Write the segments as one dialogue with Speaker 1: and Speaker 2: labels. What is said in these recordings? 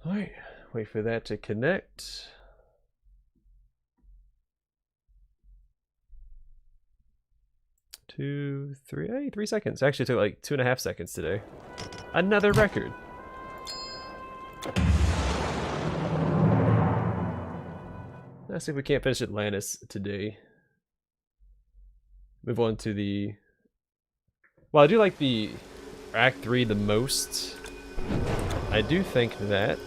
Speaker 1: Alright, wait for that to connect. Hey, 3 seconds. Actually, it took like 2.5 seconds today. Another record. Let's see if we can't finish Atlantis today. Move on to the... Well, I do like the Act 3 the most. I do think that...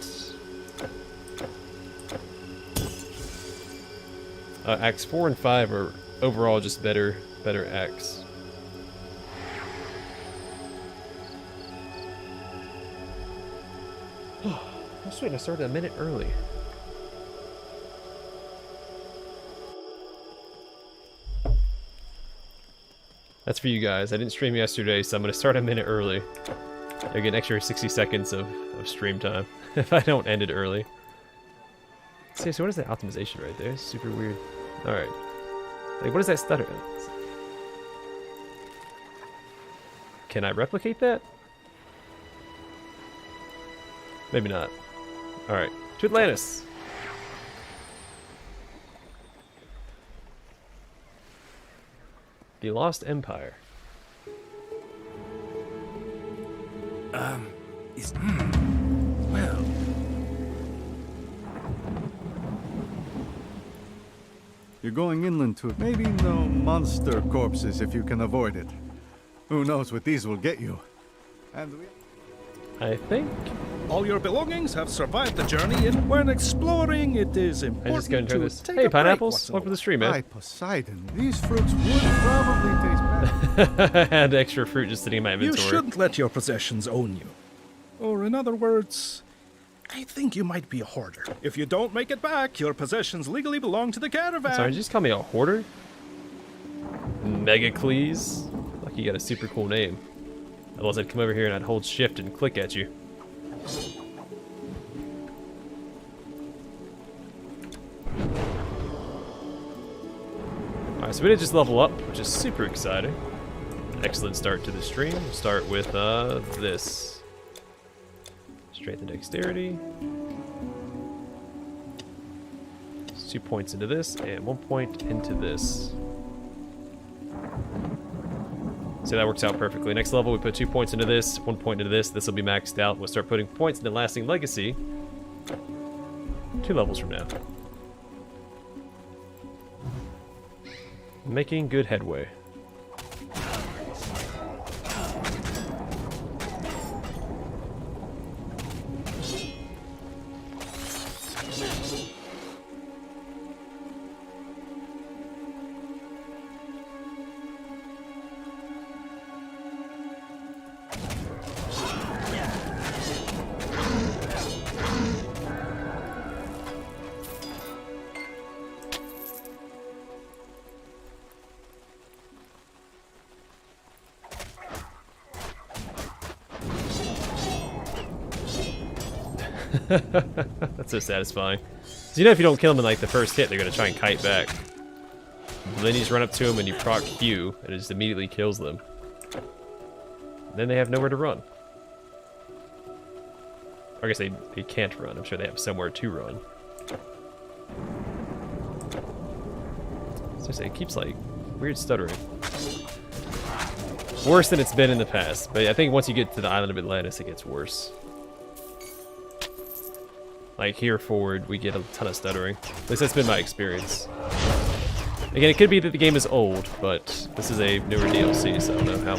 Speaker 1: Acts 4 and 5 are overall just better acts. I was waiting to start a minute early. That's for you guys. I didn't stream yesterday, so I'm going to start a minute early. I get an extra 60 seconds of stream time if I don't end it early. See, so what is that optimization right there? It's super weird. Alright. Like, what is that stutter? Can I replicate that? Maybe not. Alright. To Atlantis! The Lost Empire.
Speaker 2: Well.
Speaker 3: You're going inland to maybe no monster corpses if you can avoid it. Who knows what these will get you. And
Speaker 1: I think...
Speaker 2: All your belongings have survived the journey, and when exploring, it is important
Speaker 1: I just gonna turn this.
Speaker 2: to take
Speaker 1: Hey,
Speaker 2: a break
Speaker 1: pineapples!
Speaker 2: once in a
Speaker 1: Welcome to the stream,
Speaker 3: by
Speaker 1: man.
Speaker 3: Poseidon, these fruits would probably taste better.
Speaker 1: I had extra fruit just sitting in my
Speaker 2: You
Speaker 1: inventory.
Speaker 2: shouldn't let your possessions own you. Or in other words, I think you might be a hoarder. If you don't make it back, your possessions legally belong to the caravan.
Speaker 1: Sorry, did you just call me a hoarder? Megacles? Like you got a super cool name. Otherwise I'd come over here and I'd hold shift and click at you. Alright, so we did just level up, which is super exciting. Excellent start to the stream. We'll start with this. Strength and dexterity. 2 points into this, and 1 point into this. So that works out perfectly. Next level, we put 2 points into this, 1 point into this. This will be maxed out. We'll start putting points into Lasting Legacy 2 levels from now. Making good headway. That's so satisfying. So you know if you don't kill them in like the first hit, they're gonna try and kite back. And then you just run up to them and you proc Q, and it just immediately kills them. Then they have nowhere to run. Or I guess they can't run. I'm sure they have somewhere to run. So it keeps like weird stuttering. Worse than it's been in the past, but I think once you get to the island of Atlantis, it gets worse. Like here forward, we get a ton of stuttering. At least that's been my experience. Again, it could be that the game is old, but this is a newer DLC, so I don't know how.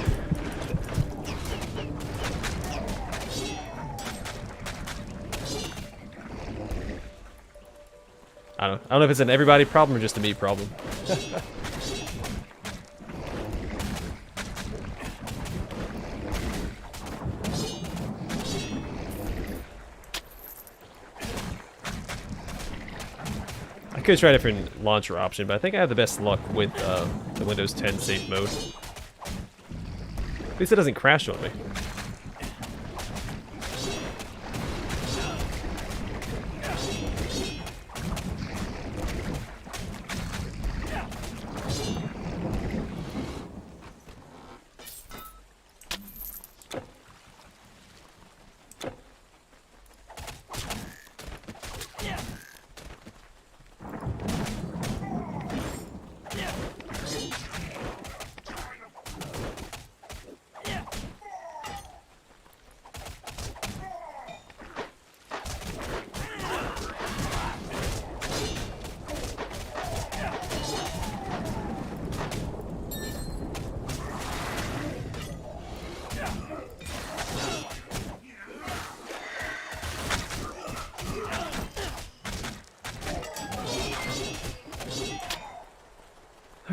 Speaker 1: I don't know if it's an everybody problem or just a me problem. I could try a different launcher option, but I think I have the best luck with the Windows 10 safe mode. At least it doesn't crash on me.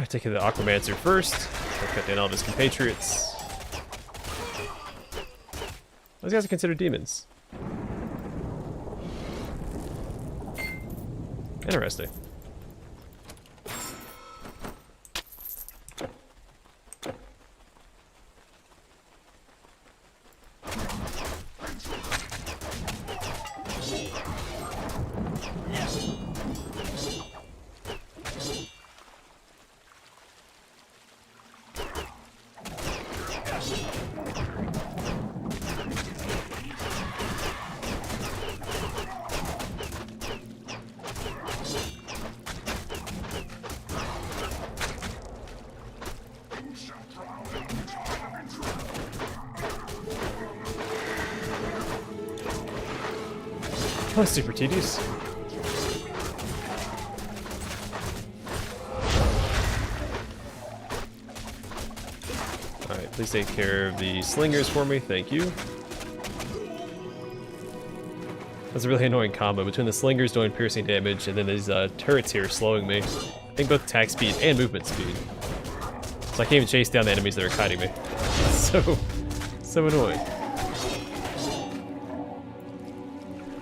Speaker 1: Take the Aquamancer first. I'll cut down all of his compatriots. Those guys are considered demons. Interesting. Oh, super tedious. Alright, please take care of the slingers for me, thank you. That's a really annoying combo between the slingers doing piercing damage and then these turrets here slowing me. I think both attack speed and movement speed. So I can't even chase down the enemies that are kiting me. So annoying.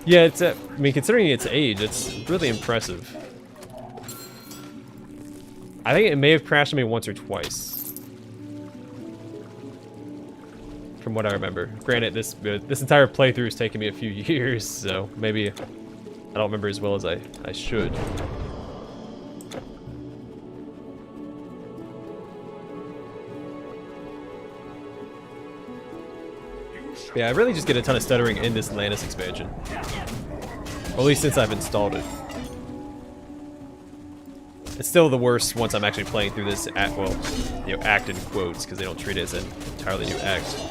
Speaker 1: Yeah, it's I mean, considering its age, it's really impressive. I think it may have crashed on me once or twice. From what I remember. Granted, this entire playthrough has taken me a few years, so maybe I don't remember as well as I should. Yeah, I really just get a ton of stuttering in this Atlantis expansion. Or at least since I've installed it. It's still the worst once I'm actually playing through this act in quotes, because they don't treat it as an entirely new act.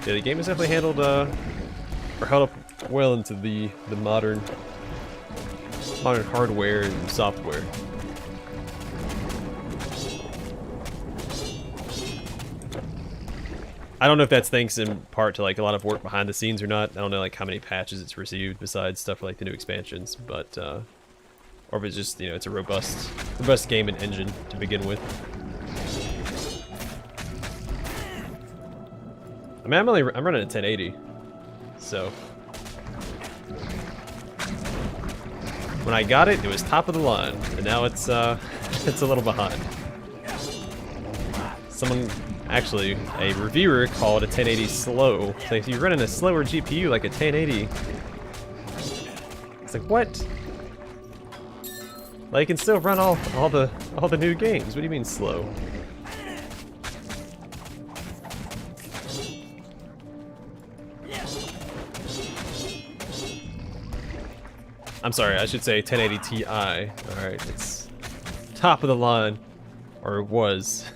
Speaker 1: Yeah, the game is definitely handled, or held up well into the modern hardware and software. I don't know if that's thanks in part to like a lot of work behind the scenes or not. I don't know like how many patches it's received besides stuff like the new expansions, but or if it's just, you know, it's a robust game and engine to begin with. I mean, I'm running at 1080, so when I got it, it was top of the line, and now it's it's a little behind. Someone, actually, a reviewer called a 1080 slow. So if you're running a slower GPU like a 1080, it's like, what? Like, it can still run all the new games. What do you mean slow? I'm sorry, I should say 1080 Ti. Alright, it's top of the line. Or it was.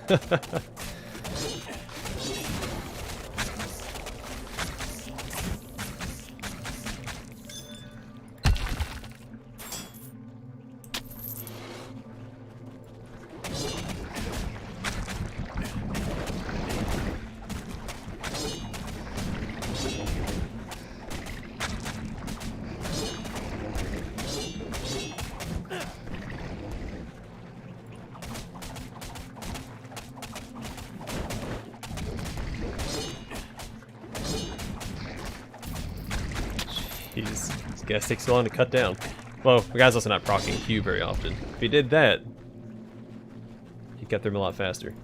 Speaker 1: Jeez, this gas takes so long to cut down. Well, the guy's also not proccing Q very often. If he did that, he'd cut through him a lot faster.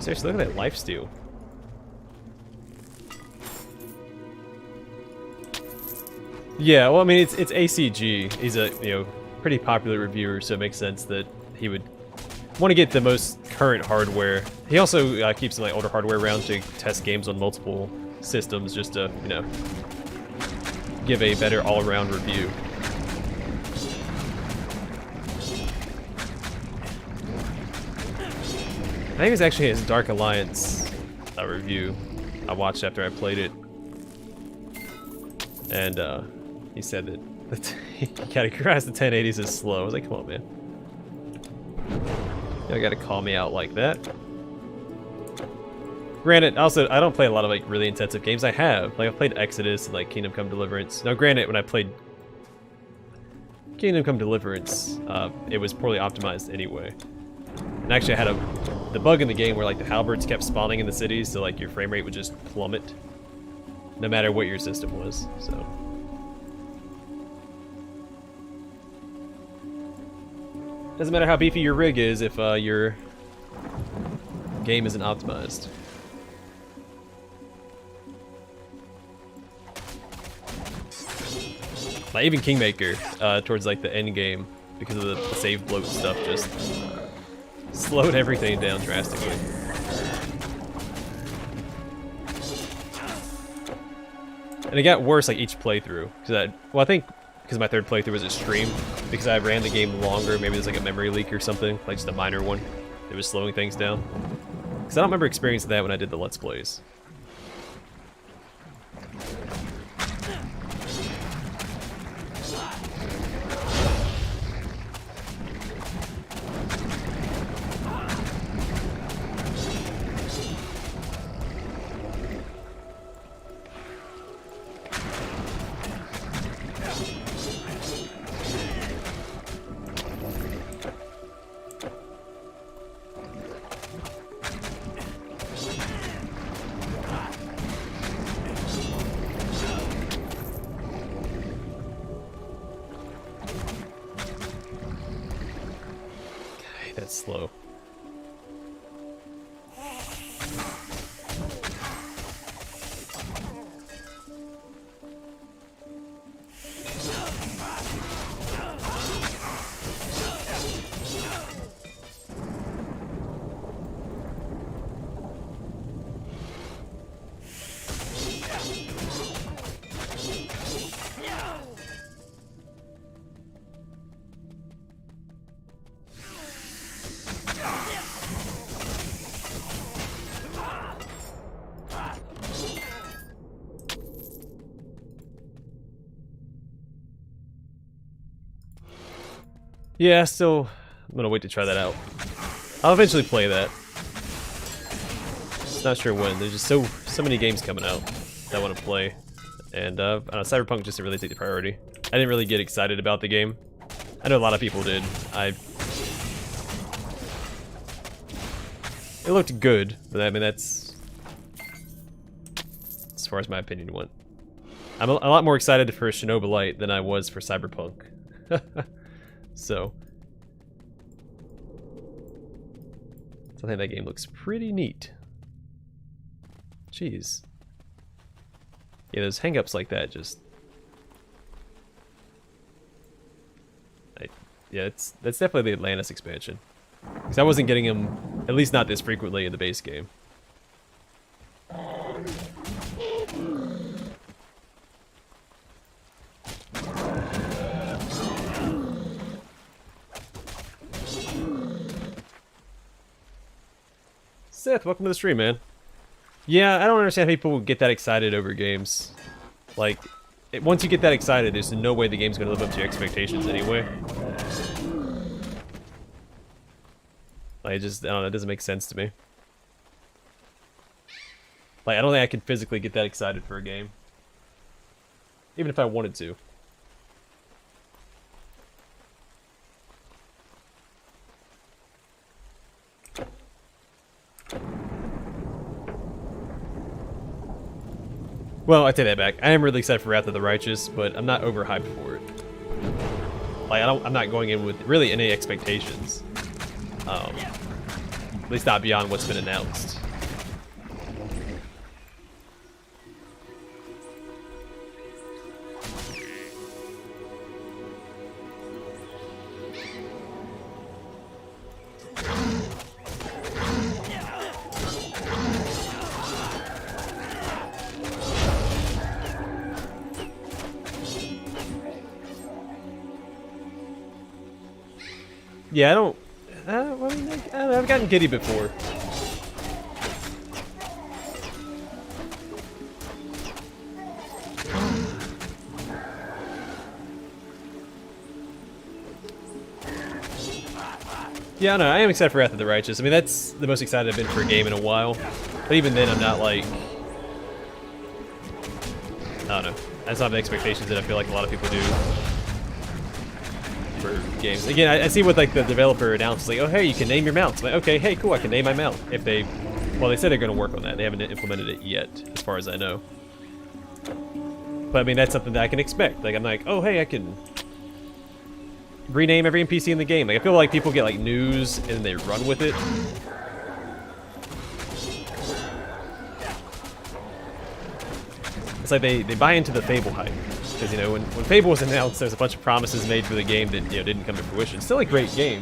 Speaker 1: Seriously, look at that lifesteal. Yeah, well, I mean, it's ACG. He's a pretty popular reviewer, so it makes sense that he would want to get the most current hardware. He also keeps some like older hardware around to test games on multiple systems, just to give a better all-around review. I think it was actually his Dark Alliance review I watched after I played it, and he said that he categorized the 1080s as slow. I was like, come on, man. You gotta call me out like that. Granted, also, I don't play a lot of like really intensive games. I have. Like, I've played Exodus and like Kingdom Come Deliverance. Now, granted, when I played Kingdom Come Deliverance, it was poorly optimized anyway. And actually, I had the bug in the game where like the halberds kept spawning in the cities, so like your frame rate would just plummet, no matter what your system was. So. Doesn't matter how beefy your rig is if your game isn't optimized. Like even Kingmaker, towards like the end game, because of the save bloat stuff, just slowed everything down drastically. And it got worse like each playthrough, because I think because my third playthrough was a stream, because I ran the game longer. Maybe there's like a memory leak or something, like just a minor one. It was slowing things down. Because I don't remember experiencing that when I did the Let's Plays. That's slow. Yeah, still, I'm gonna wait to try that out. I'll eventually play that. Just not sure when. There's just so many games coming out that I want to play, and I don't know, Cyberpunk just didn't really take the priority. I didn't really get excited about the game. I know a lot of people did. It looked good, but I mean that's as far as my opinion went. I'm a lot more excited for Shinobi Light than I was for Cyberpunk. So I think that game looks pretty neat. Jeez. Yeah, those hang-ups like that just... yeah, that's definitely the Atlantis expansion. Because I wasn't getting them, at least not this frequently in the base game. Seth, welcome to the stream, man. Yeah, I don't understand how people get that excited over games. Like, once you get that excited, there's no way the game's gonna live up to your expectations anyway. Like, I don't know, it doesn't make sense to me. Like, I don't think I can physically get that excited for a game. Even if I wanted to. Well, I take that back. I am really excited for Wrath of the Righteous, but I'm not overhyped for it. Like, I'm not going in with really any expectations. At least not beyond what's been announced. Yeah, I don't. Well, I mean, I don't know, I've gotten giddy before. Yeah, no, I am excited for Wrath of the Righteous. I mean, that's the most excited I've been for a game in a while. But even then, I'm not like. I don't know. I just don't have the expectations that I feel like a lot of people do for games. Again, I see what like the developer announced, like, oh hey, you can name your mounts. I'm like, okay, hey, cool, I can name my mount. If they, well, they said they're going to work on that. They haven't implemented it yet, as far as I know. But I mean, that's something that I can expect. Like, I'm like, oh hey, I can rename every NPC in the game. Like, I feel like people get like news and they run with it. It's like they buy into the Fable hype. Because, you know, when Fable was announced, there's a bunch of promises made for the game that, you know, didn't come to fruition. It's still a great game.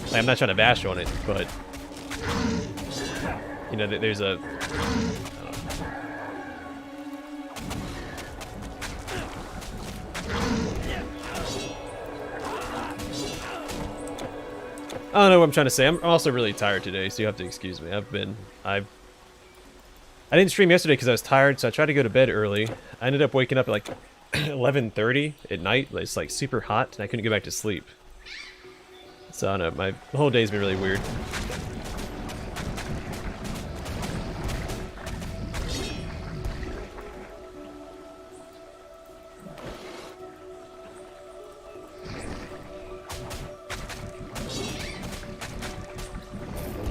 Speaker 1: Like, I'm not trying to bash on it, but, you know, there's a... I don't know what I'm trying to say. I'm also really tired today, so you have to excuse me. I didn't stream yesterday because I was tired, so I tried to go to bed early. I ended up waking up at like 11:30 at night. It's like super hot, and I couldn't go back to sleep. So I don't know, the whole day's been really weird.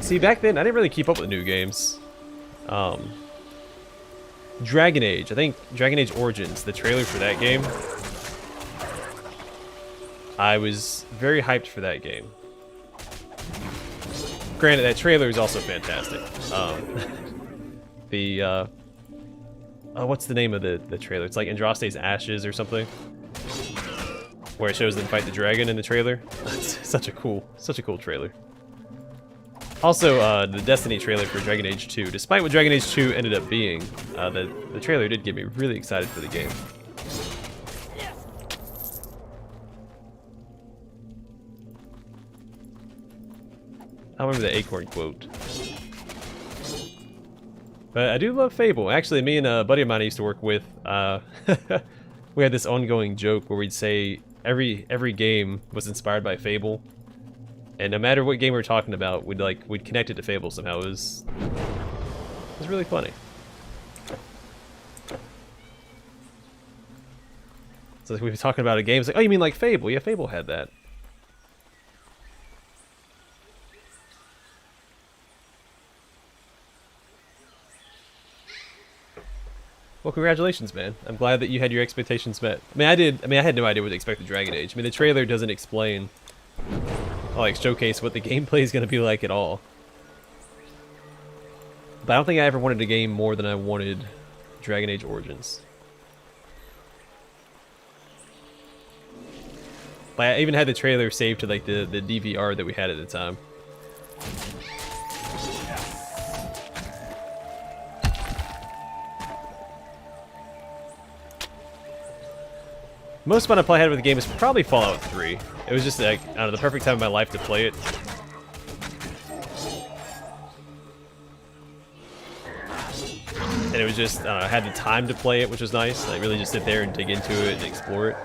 Speaker 1: See, back then, I didn't really keep up with new games. Dragon Age. I think Dragon Age Origins, the trailer for that game. I was very hyped for that game. Granted, that trailer is also fantastic. What's the name of the trailer? It's like Andraste's Ashes or something. Where it shows them fight the dragon in the trailer. It's such a cool trailer. Also, the Destiny trailer for Dragon Age 2. Despite what Dragon Age 2 ended up being, the trailer did get me really excited for the game. I remember the Acorn quote. But I do love Fable. Actually, me and a buddy of mine I used to work with, we had this ongoing joke where we'd say every game was inspired by Fable. And no matter what game we were talking about, we'd connect it to Fable somehow. It was really funny. So we were talking about a game. It's like, oh, you mean like Fable? Yeah, Fable had that. Well, congratulations, man. I'm glad that you had your expectations met. I mean, I did. I mean, I had no idea what to expect with Dragon Age. I mean, the trailer doesn't explain. Like showcase what the gameplay is going to be like at all. But I don't think I ever wanted a game more than I wanted Dragon Age Origins. Like, I even had the trailer saved to like the DVR that we had at the time. Most fun I had with the game is probably Fallout 3. It was just like, I don't know, the perfect time of my life to play it. And it was just, I don't know, I had the time to play it, which was nice. Like, really just sit there and dig into it and explore it.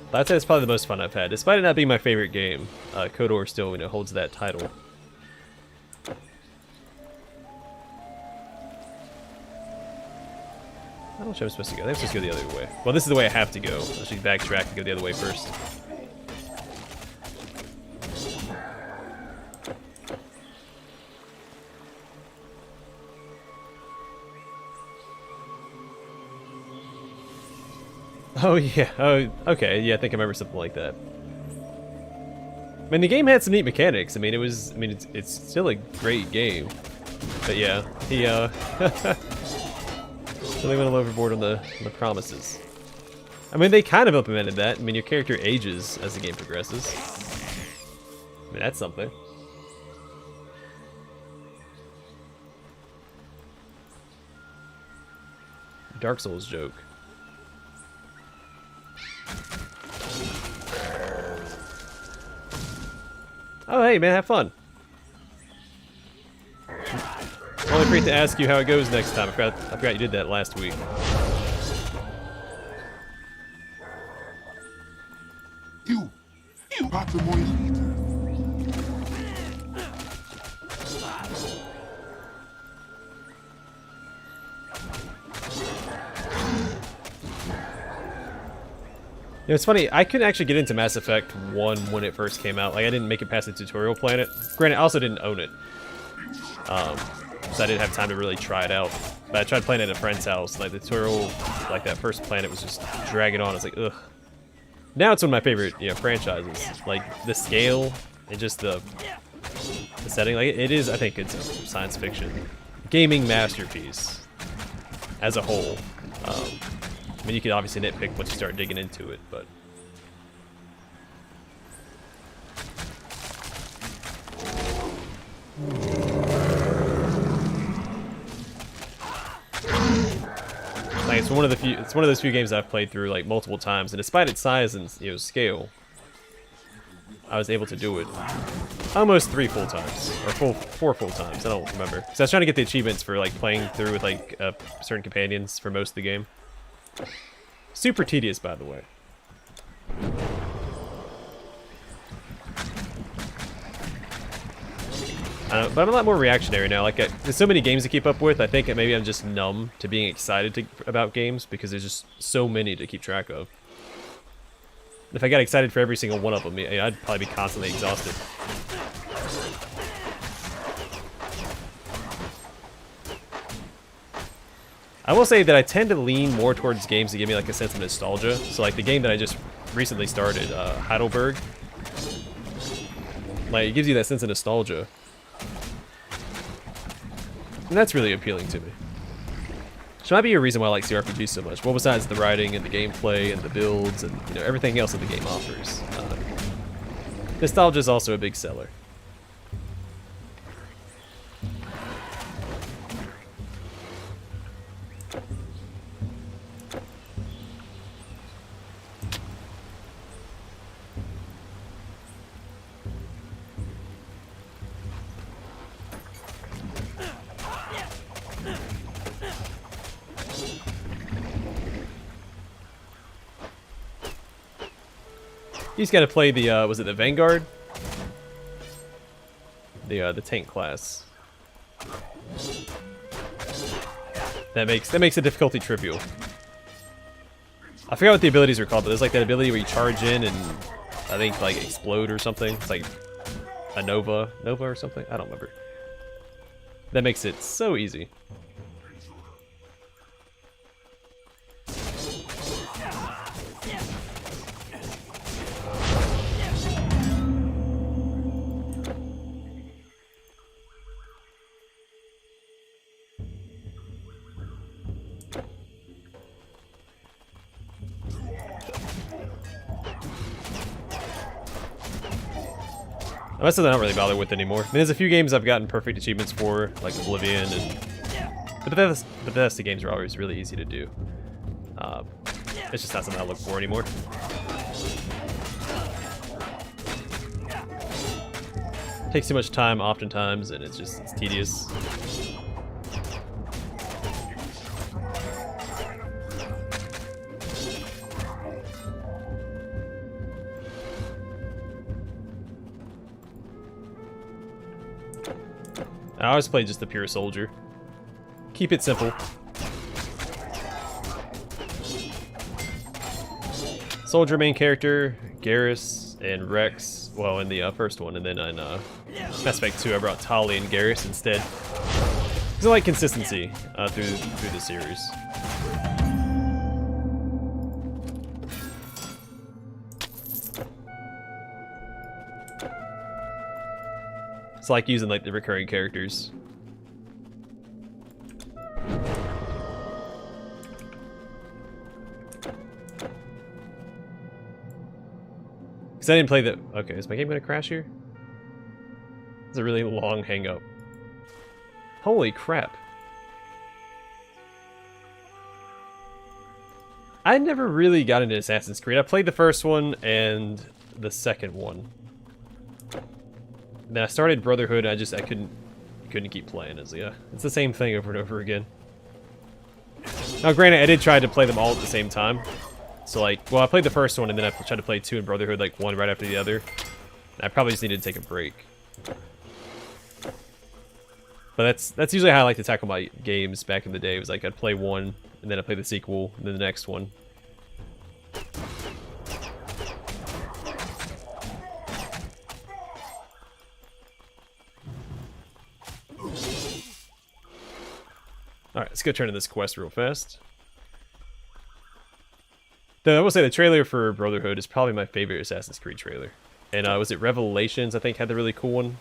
Speaker 1: But I'd say it's probably the most fun I've had. Despite it not being my favorite game, KOTOR still, you know, holds that title. I don't know which I'm supposed to go. I'm supposed to go the other way. Well, this is the way I have to go. I should backtrack and go the other way first. Oh yeah. Oh, okay. Yeah, I think I remember something like that. I mean, the game had some neat mechanics. I mean, it was. I mean, it's still a great game. But yeah, he really went a little overboard on the promises. I mean, they kind of implemented that. I mean, your character ages as the game progresses. I mean, that's something. Dark Souls joke. Oh, hey, man, have fun. Only forget to ask you how it goes next time. I forgot you did that last week.
Speaker 4: You got the more later.
Speaker 1: You know, it's funny, I couldn't actually get into Mass Effect 1 when it first came out. Like, I didn't make it past the tutorial planet. Granted, I also didn't own it. So I didn't have time to really try it out. But I tried playing it at a friend's house. Like, the tutorial, like, that first planet was just dragging on. It's like, ugh. Now it's one of my favorite, you know, franchises. Like, the scale and just the setting. Like, it is, I think it's a science fiction gaming masterpiece as a whole. I mean, you could obviously nitpick once you start digging into it, but... Like, it's one of those few games I've played through like multiple times, and despite its size and, you know, scale, I was able to do it almost 3 full times, or 4 full times. I don't remember. So I was trying to get the achievements for like playing through with like certain companions for most of the game. Super tedious, by the way. I don't know, but I'm a lot more reactionary now. Like, there's so many games to keep up with. I think that maybe I'm just numb to being excited about games because there's just so many to keep track of. If I got excited for every single one of them, I'd probably be constantly exhausted. I will say that I tend to lean more towards games that give me like a sense of nostalgia. So like the game that I just recently started, Heidelberg, like it gives you that sense of nostalgia. And that's really appealing to me. Which might be a reason why I like CRPGs so much. Well, besides the writing and the gameplay and the builds and, you know, everything else that the game offers. Nostalgia is also a big seller. You just gotta play the, was it the Vanguard? The tank class. That makes the difficulty trivial. I forgot what the abilities are called, but there's like that ability where you charge in and I think like explode or something. It's like a Nova or something. I don't remember. That makes it so easy. That's something I don't really bother with anymore. I mean, there's a few games I've gotten perfect achievements for, like Oblivion, and but Bethesda games are always really easy to do. It's just not something I look for anymore. It takes too much time oftentimes, and it's tedious. I always play just the pure soldier. Keep it simple. Soldier main character, Garrus and Rex. Well, in the first one, and then in Mass Effect 2, I brought Tali and Garrus instead. Because I like consistency through the series. It's like using like the recurring characters. Because I didn't play the... Okay, is my game going to crash here? It's a really long hang up. Holy crap. I never really got into Assassin's Creed. I played the first one and the second one. Then I started Brotherhood. I couldn't keep playing. It's the same thing over and over again. Now, granted, I did try to play them all at the same time. So like, well, I played the first one and then I tried to play 2 in Brotherhood, like one right after the other. I probably just needed to take a break. But that's usually how I like to tackle my games back in the day. It was like I'd play one, and then I'd play the sequel, and then the next one. Alright, let's go turn to this quest real fast. Though I will say the trailer for Brotherhood is probably my favorite Assassin's Creed trailer. And was it Revelations, I think, had the really cool one?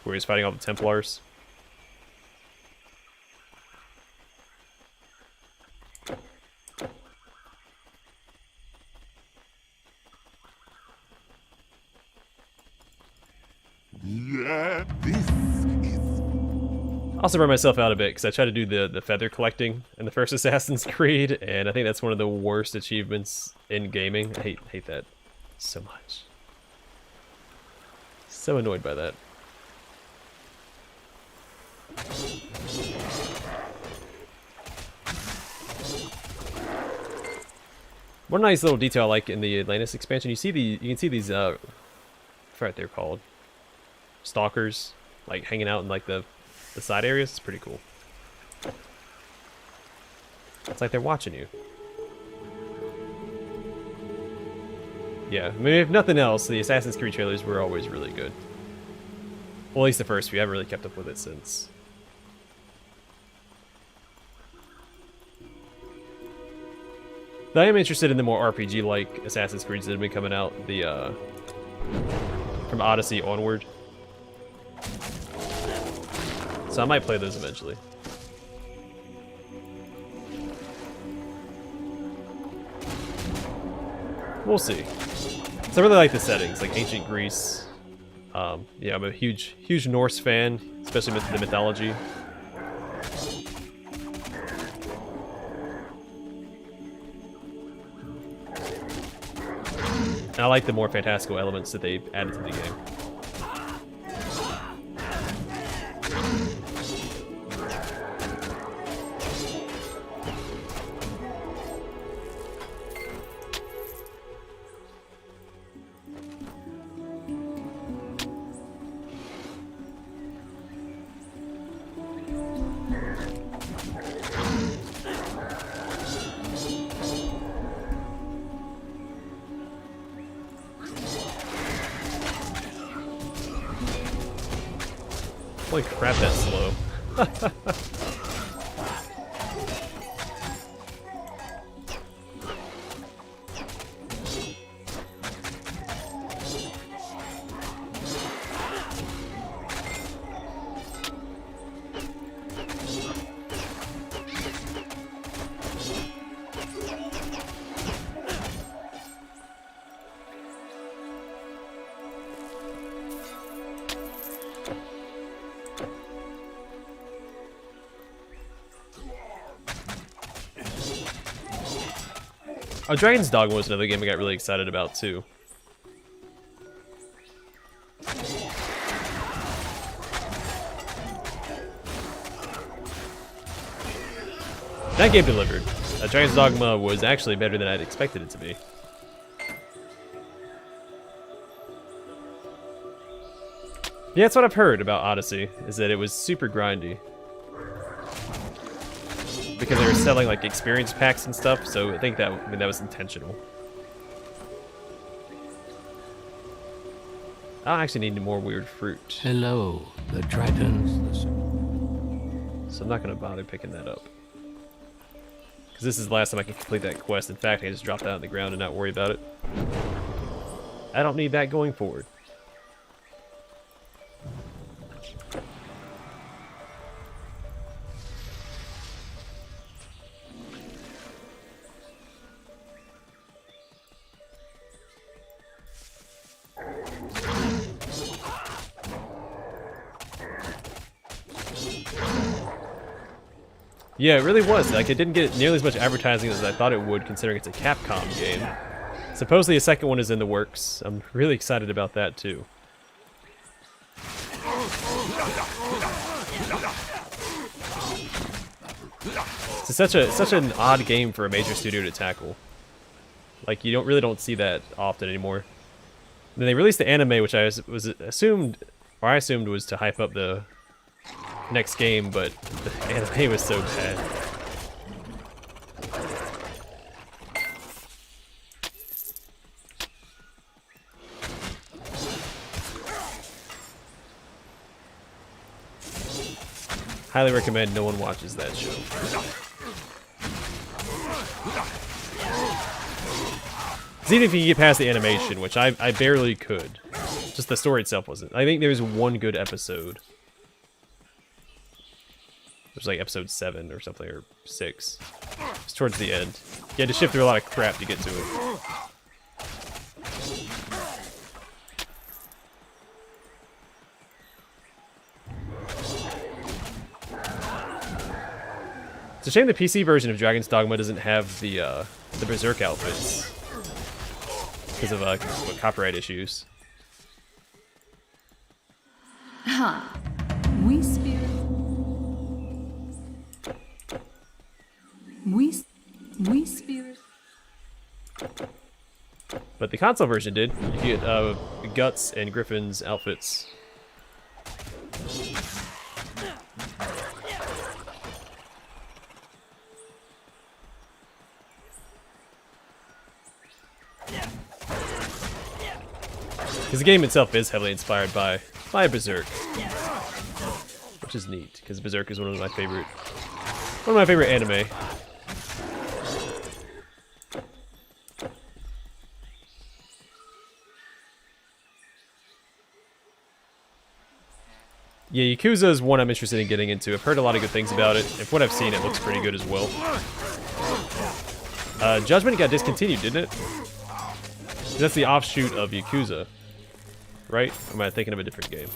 Speaker 1: Where he was fighting all the Templars.
Speaker 4: Yeah, this is...
Speaker 1: I also burned myself out a bit because I tried to do the feather collecting in the first Assassin's Creed, and I think that's one of the worst achievements in gaming. I hate that so much. So annoyed by that. One nice little detail I like in the Atlantis expansion, you can see these I forgot what they're called. Stalkers, like hanging out in like the side areas. It's pretty cool. It's like they're watching you. Yeah, I mean, if nothing else, the Assassin's Creed trailers were always really good. Well, at least the first few. I haven't really kept up with it since. But I am interested in the more RPG-like Assassin's Creeds that have been coming out. The from Odyssey onward. So I might play those eventually. We'll see. So I really like the settings, like ancient Greece. Yeah, I'm a huge Norse fan, especially with the mythology. And I like the more fantastical elements that they added to the game. Holy crap, that's slow. Oh, Dragon's Dogma was another game I got really excited about, too. That game delivered. Dragon's Dogma was actually better than I'd expected it to be. Yeah, that's what I've heard about Odyssey, is that it was super grindy. Because they were selling like experience packs and stuff, so I think that was intentional. I actually need more weird fruit.
Speaker 5: Hello, the Tritons.
Speaker 1: So I'm not gonna bother picking that up. Because this is the last time I can complete that quest. In fact, I can just drop that on the ground and not worry about it. I don't need that going forward. Yeah, it really was. Like, it didn't get nearly as much advertising as I thought it would, considering it's a Capcom game. Supposedly a second one is in the works. I'm really excited about that, too. It's such an odd game for a major studio to tackle. Like, you don't see that often anymore. Then they released the anime, which I assumed was to hype up the next game, but the anime was so bad. Highly recommend no one watches that show. It's even if you get past the animation, which I barely could. Just the story itself wasn't. I think there's one good episode. It was like episode 7 or something, or 6. It's towards the end. You had to shift through a lot of crap to get to it. It's a shame the PC version of Dragon's Dogma doesn't have the Berserk outfits because of copyright issues.
Speaker 6: Huh. We spirit. We spirit.
Speaker 1: But the console version did. You get Guts and Griffin's outfits. Because the game itself is heavily inspired by Berserk, which is neat. Because Berserk is one of my favorite anime. Yeah, Yakuza is one I'm interested in getting into. I've heard a lot of good things about it. If what I've seen, it looks pretty good as well. Judgment got discontinued, didn't it? That's the offshoot of Yakuza, right? Or am I thinking of a different game?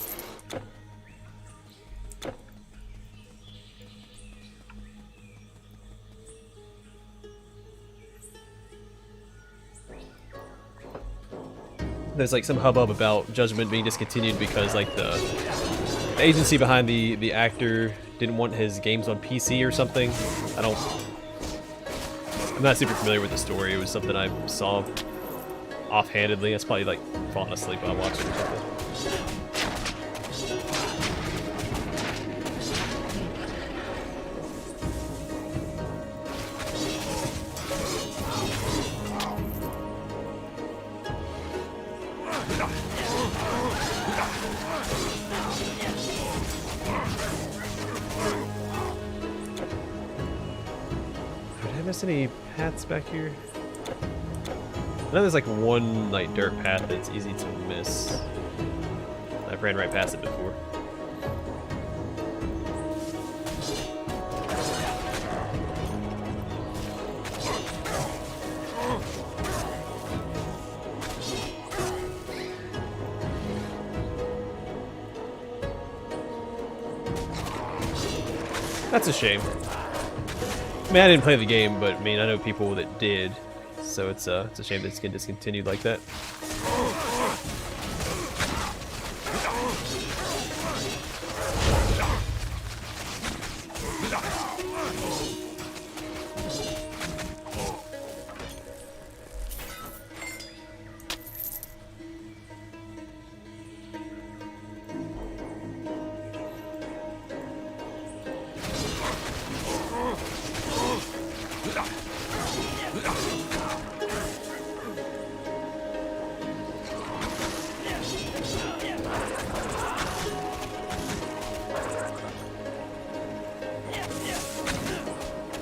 Speaker 1: There's like some hubbub about Judgment being discontinued because like the agency behind the actor didn't want his games on PC or something. I'm not super familiar with the story. It was something I saw offhandedly. I was probably like falling asleep while watching or something. Did I miss any paths back here? I know there's like one like dirt path that's easy to miss. I've ran right past it before. That's a shame. I mean, I didn't play the game, but I mean, I know people that did. So it's a shame that it's getting discontinued like that.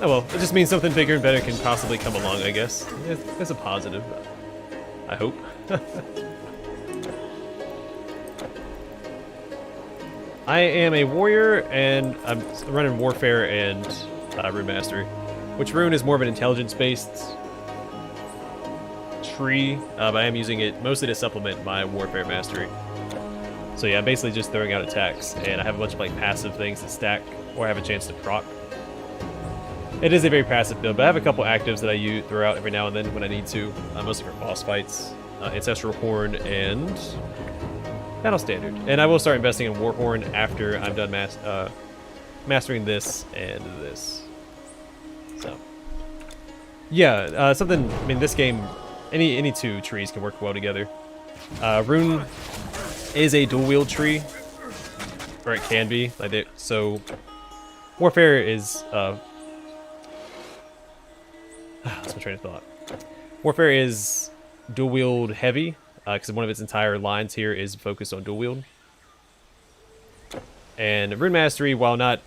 Speaker 1: Oh well, it just means something bigger and better can possibly come along, I guess. It's a positive. I hope. I am a warrior, and I'm running Warfare and Rune Mastery. Which Rune is more of an intelligence-based tree, but I am using it mostly to supplement my Warfare Mastery. So yeah, I'm basically just throwing out attacks, and I have a bunch of like passive things that stack, or have a chance to proc. It is a very passive build, but I have a couple actives that I use throughout every now and then when I need to, mostly for boss fights, Ancestral Horn and Battle Standard. And I will start investing in War Horn after I'm done mastering this and this. So, yeah, something. I mean, this game, any two trees can work well together. Rune is a dual wield tree, or it can be like it. So, Warfare is. That's my train of thought. Warfare is dual wield heavy because one of its entire lines here is focused on dual wield. And Rune Mastery, while not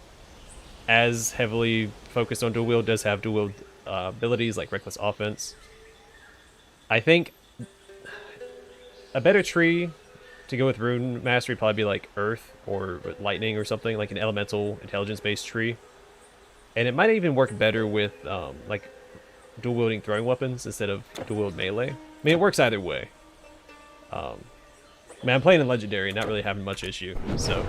Speaker 1: as heavily focused on dual wield, does have dual wield abilities like Reckless Offense. I think a better tree to go with Rune Mastery would probably be like Earth or Lightning or something, like an elemental intelligence-based tree. And it might even work better with like dual wielding throwing weapons instead of dual wield melee. I mean, it works either way. Man, I'm playing in Legendary, not really having much issue, so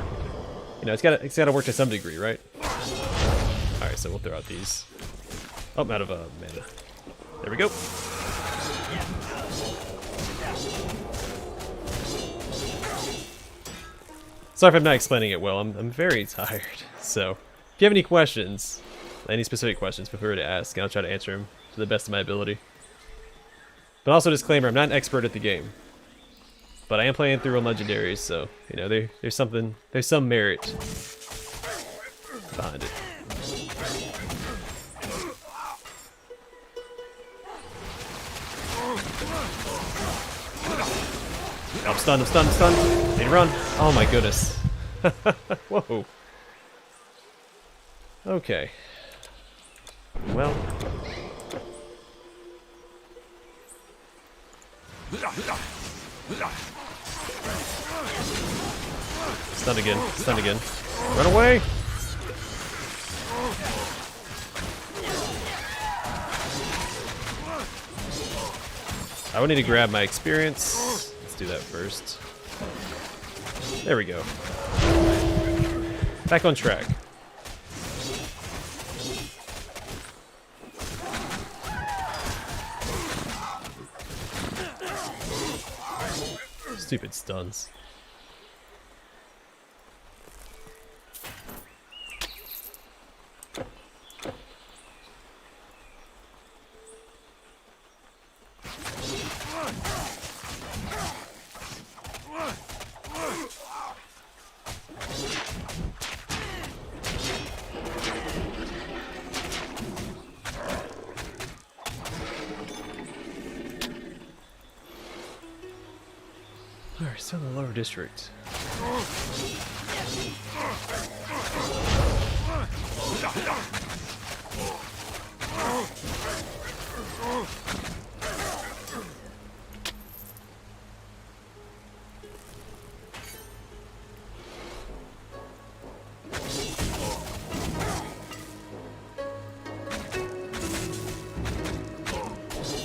Speaker 1: you know it's gotta work to some degree, right? All right, so we'll throw out these. Oh, I'm out of mana. There we go. Sorry if I'm not explaining it well. I'm very tired. So if you have any questions, any specific questions, feel free to ask, and I'll try to answer them to the best of my ability. But also, disclaimer: I'm not an expert at the game, but I am playing through on Legendaries, so you know there's some merit behind it. Oh, I'm stunned, I'm stunned, I'm stunned. Need to run. Oh my goodness. Whoa. Okay. Well. Stunned again, stunned again. Run away! I would need to grab my experience. Let's do that first. There we go. Back on track. Stupid stuns. Alright, still in the lower district.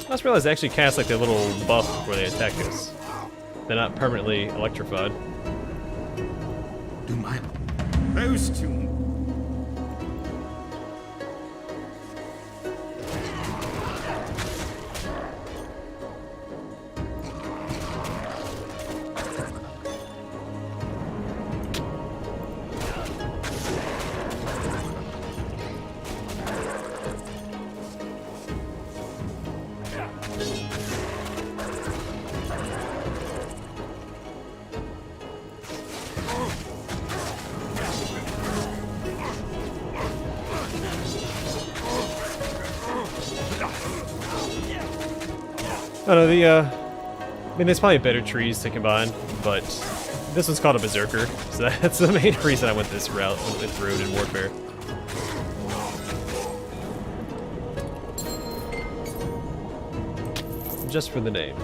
Speaker 1: I just realized they actually cast like their little buff before they attack us. They're not permanently electrified.
Speaker 2: Do my those two.
Speaker 1: I don't know, I mean, there's probably better trees to combine, but this one's called a Berserker, so that's the main reason I went this route with Rune and Warfare. Just for the name.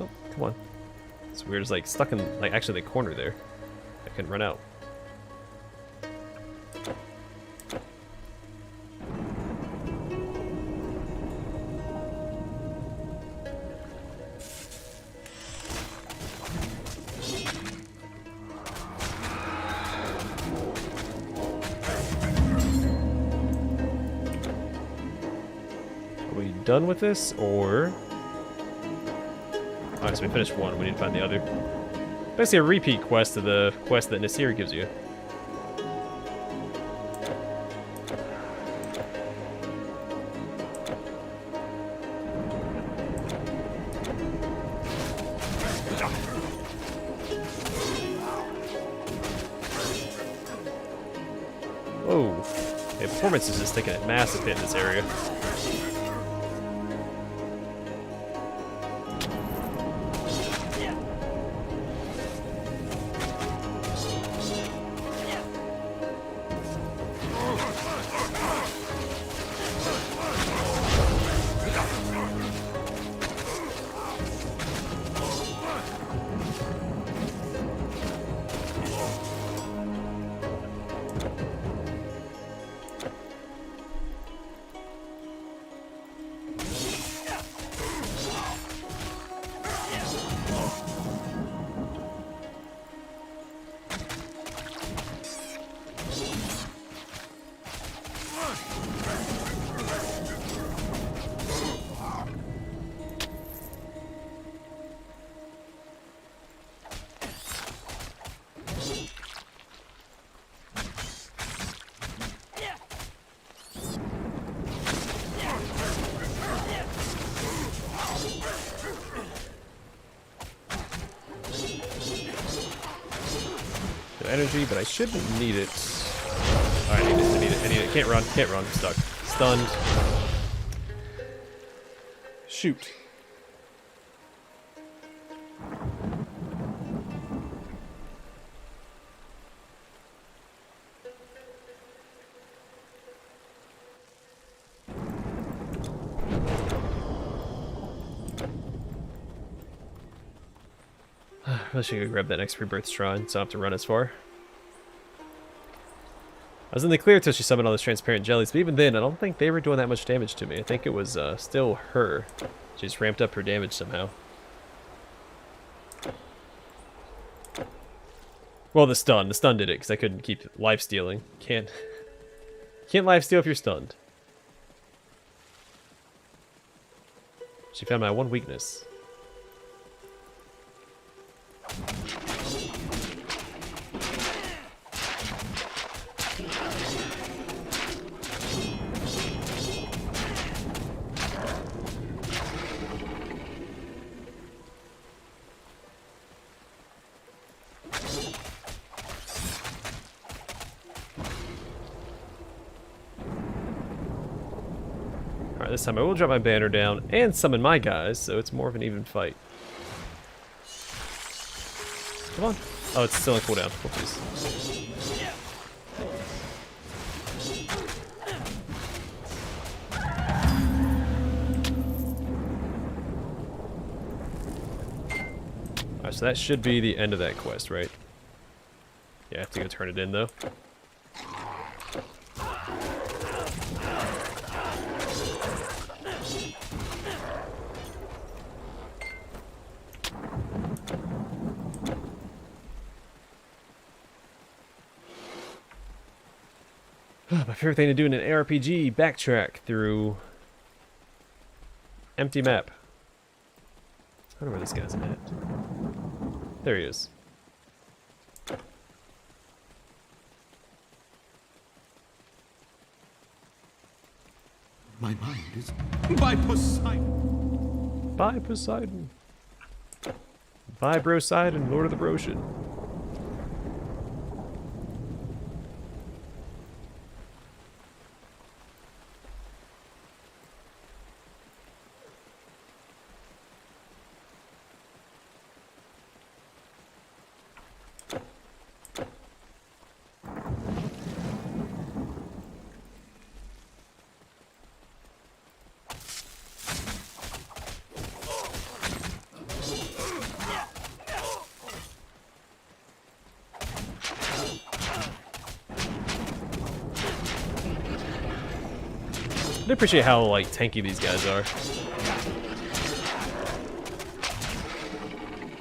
Speaker 1: Oh, come on. It's weird, it's like stuck in, like, actually the corner there. I can run out. we done with this, or... Alright, so we finished one. We need to find the other. Basically a repeat quest of the quest that Nasir gives you. Whoa. Yeah, performance is just taking a massive hit in this area. Energy, but I shouldn't need it. Alright, I need it. Can't run, I'm stuck. Stunned. Shoot. I should go grab that next rebirth shrine, so I don't have to run as far. I was in the clear until she summoned all those transparent jellies, but even then, I don't think they were doing that much damage to me. I think it was still her. She just ramped up her damage somehow. Well, the stun did it, because I couldn't keep life stealing. Can't life steal if you're stunned. She found my one weakness. Alright, this time I will drop my banner down and summon my guys, so it's more of an even fight. Come on. Oh, it's still in cooldown. Whoopsies. Alright, so that should be the end of that quest, right? Yeah, I have to go turn it in, though. My favorite thing to do in an ARPG, backtrack through empty map. I don't know where this guy's at. There he is.
Speaker 4: My mind is by Poseidon.
Speaker 1: Bye, Poseidon. Bye, Broseidon, Lord of the Broshin. I appreciate how, like, tanky these guys are.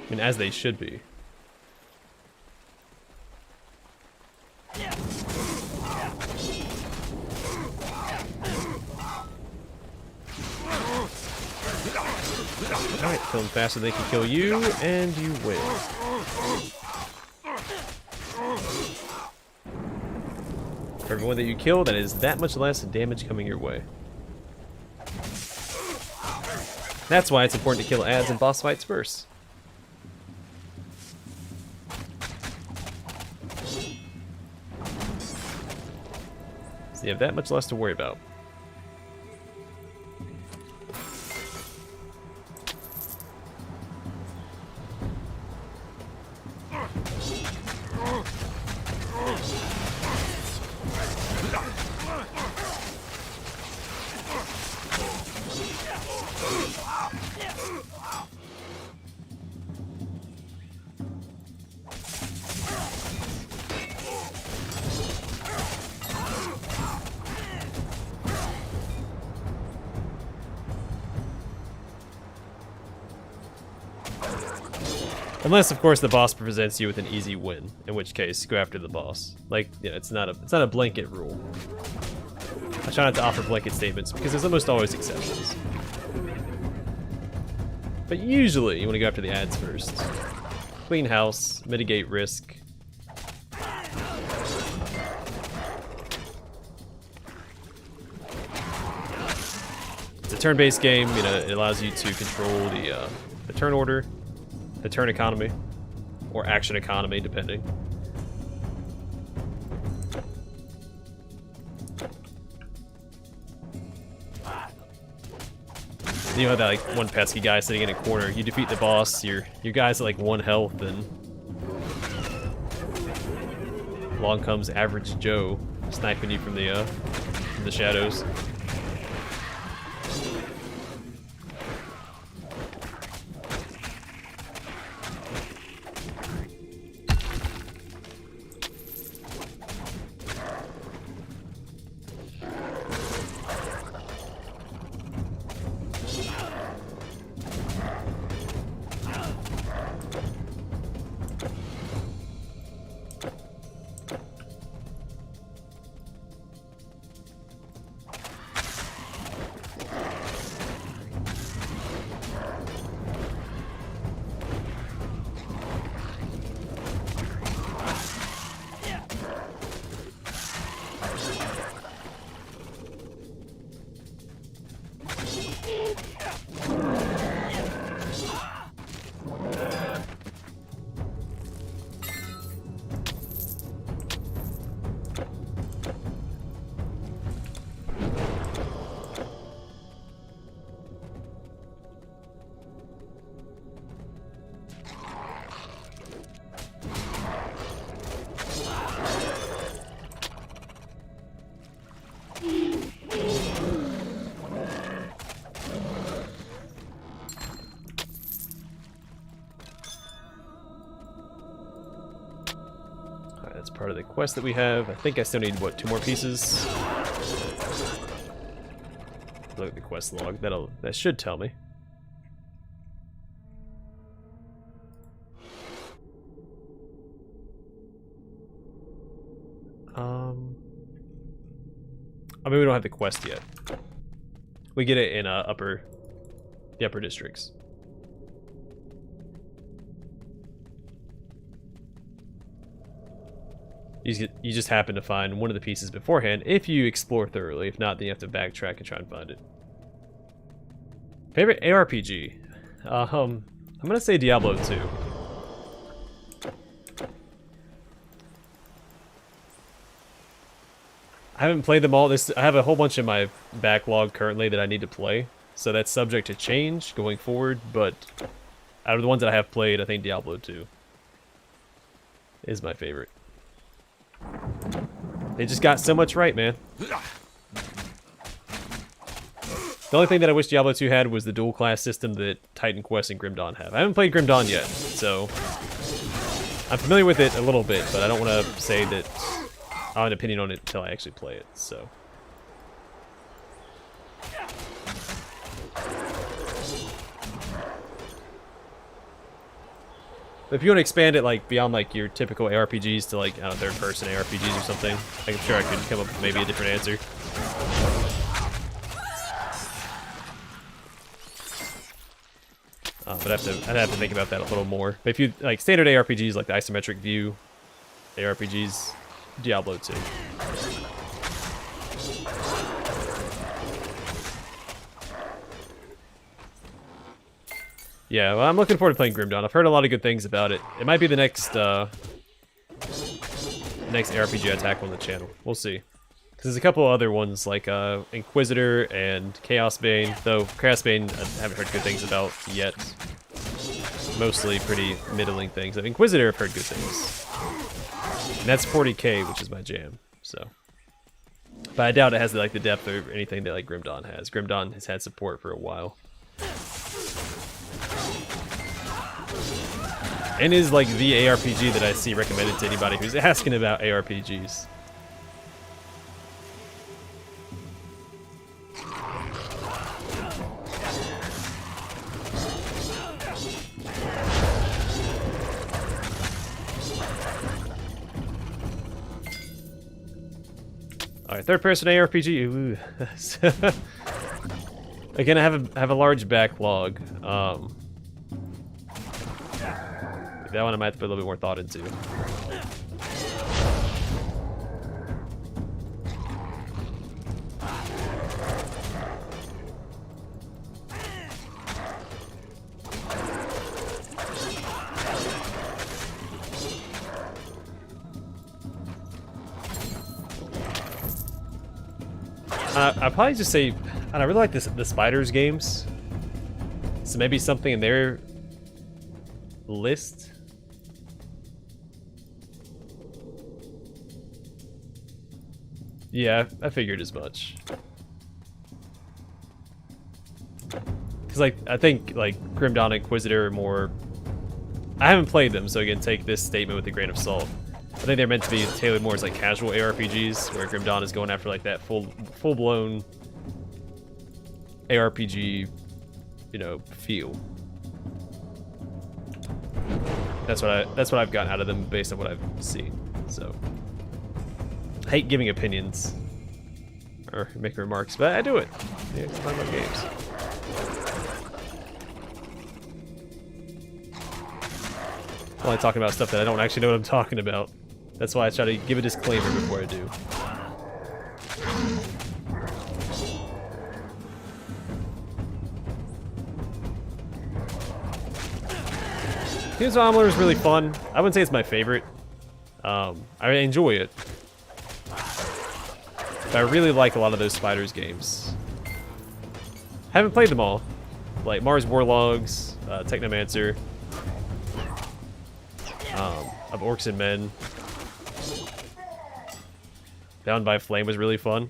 Speaker 1: I mean, as they should be. Alright, kill them faster than they can kill you, and you win. For everyone that you kill, that is that much less damage coming your way. That's why it's important to kill ads and boss fights first. So you have that much less to worry about. Unless, of course, the boss presents you with an easy win, in which case, go after the boss. Like, yeah, it's not a blanket rule. I try not to offer blanket statements because there's almost always exceptions. But usually, you want to go after the ads first. Clean house, mitigate risk. It's a turn-based game. You know, it allows you to control the turn order, the turn economy, or action economy, depending. You know that like one pesky guy sitting in a corner. You defeat the boss. Your guy's at like 1 health, and along comes Average Joe, sniping you from the shadows. That's part of the quest that we have. I think I still need, what, 2 more pieces? Look at the quest log. That should tell me. I mean, we don't have the quest yet. We get it in the upper districts. You just happen to find one of the pieces beforehand if you explore thoroughly. If not, then you have to backtrack and try and find it. Favorite ARPG? I'm gonna say Diablo 2. I haven't played them all. I have a whole bunch in my backlog currently that I need to play, so that's subject to change going forward, but out of the ones that I have played, I think Diablo 2 is my favorite. They just got so much right, man. The only thing that I wish Diablo 2 had was the dual class system that Titan Quest and Grim Dawn have. I haven't played Grim Dawn yet, so I'm familiar with it a little bit, but I don't want to say that I'll have an opinion on it until I actually play it, so. But if you want to expand it like beyond like your typical ARPGs to like, I don't know, third-person ARPGs or something, I'm sure I could come up with maybe a different answer. But I'd have to think about that a little more. But if you like standard ARPGs, like the isometric view ARPGs, Diablo 2. Yeah, well, I'm looking forward to playing Grim Dawn. I've heard a lot of good things about it. It might be the next ARPG I tackle on the channel. We'll see. Because there's a couple other ones like Inquisitor and Chaos Bane, though Chaos Bane I haven't heard good things about yet. Mostly pretty middling things. Inquisitor I've heard good things. And that's 40k, which is my jam. So, but I doubt it has like the depth or anything that like Grim Dawn has. Grim Dawn has had support for a while. And is like the ARPG that I see recommended to anybody who's asking about ARPGs. Alright, third-person ARPG. Ooh. Again, I have a large backlog. That one I might have to put a little bit more thought into. I'd probably just say, I really like the Spiders games. So maybe something in their list. Yeah, I figured as much. Because like I think like Grim Dawn and Inquisitor are more. I haven't played them, so again, take this statement with a grain of salt. I think they're meant to be tailored more as like casual ARPGs, where Grim Dawn is going after like that full-blown ARPG, you know, feel. That's what I've gotten out of them based on what I've seen. So, I hate giving opinions or making remarks, but I do it. Yeah, it's fun about games. I'm only talking about stuff that I don't actually know what I'm talking about. That's why I try to give a disclaimer before I do. Heroes of Amalur is really fun. I wouldn't say it's my favorite. I enjoy it. But I really like a lot of those Spiders games. Haven't played them all. Like Mars Warlogs, Technomancer, of Orcs and Men. Bound by Flame was really fun.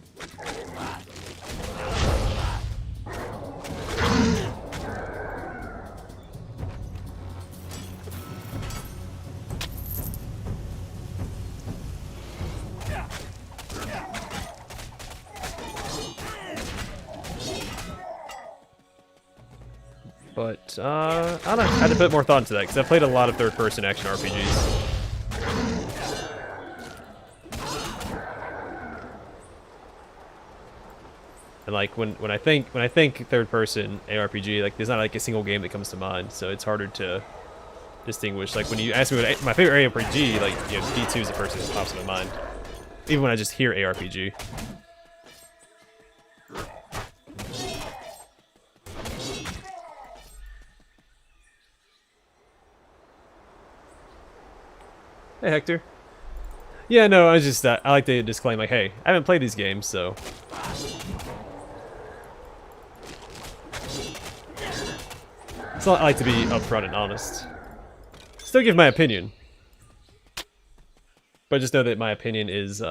Speaker 1: But, I don't know, I had to put more thought into that, because I've played a lot of third-person action RPGs. And like, when I think third-person ARPG, like, there's not like a single game that comes to mind, so it's harder to distinguish. Like, when you ask me what my favorite ARPG, like, you know, D2 is the first thing that pops in my mind. Even when I just hear ARPG. Hey, Hector. Yeah, no, I was just, I like to disclaim, like, hey, I haven't played these games, so. So I like to be upfront and honest. Still give my opinion. But just know that my opinion is,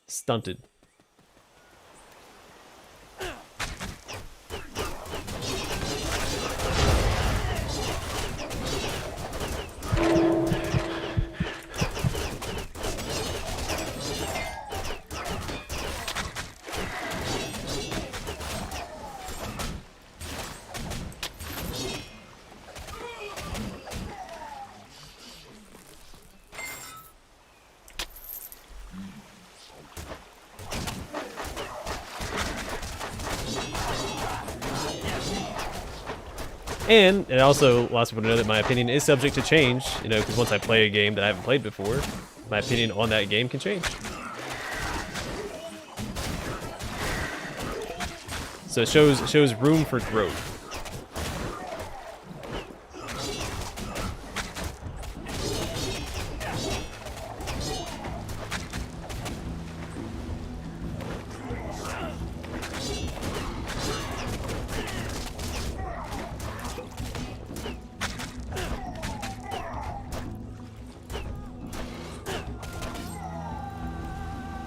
Speaker 1: stunted. And it also allows people to know that my opinion is subject to change, you know, because once I play a game that I haven't played before, my opinion on that game can change. So it shows room for growth.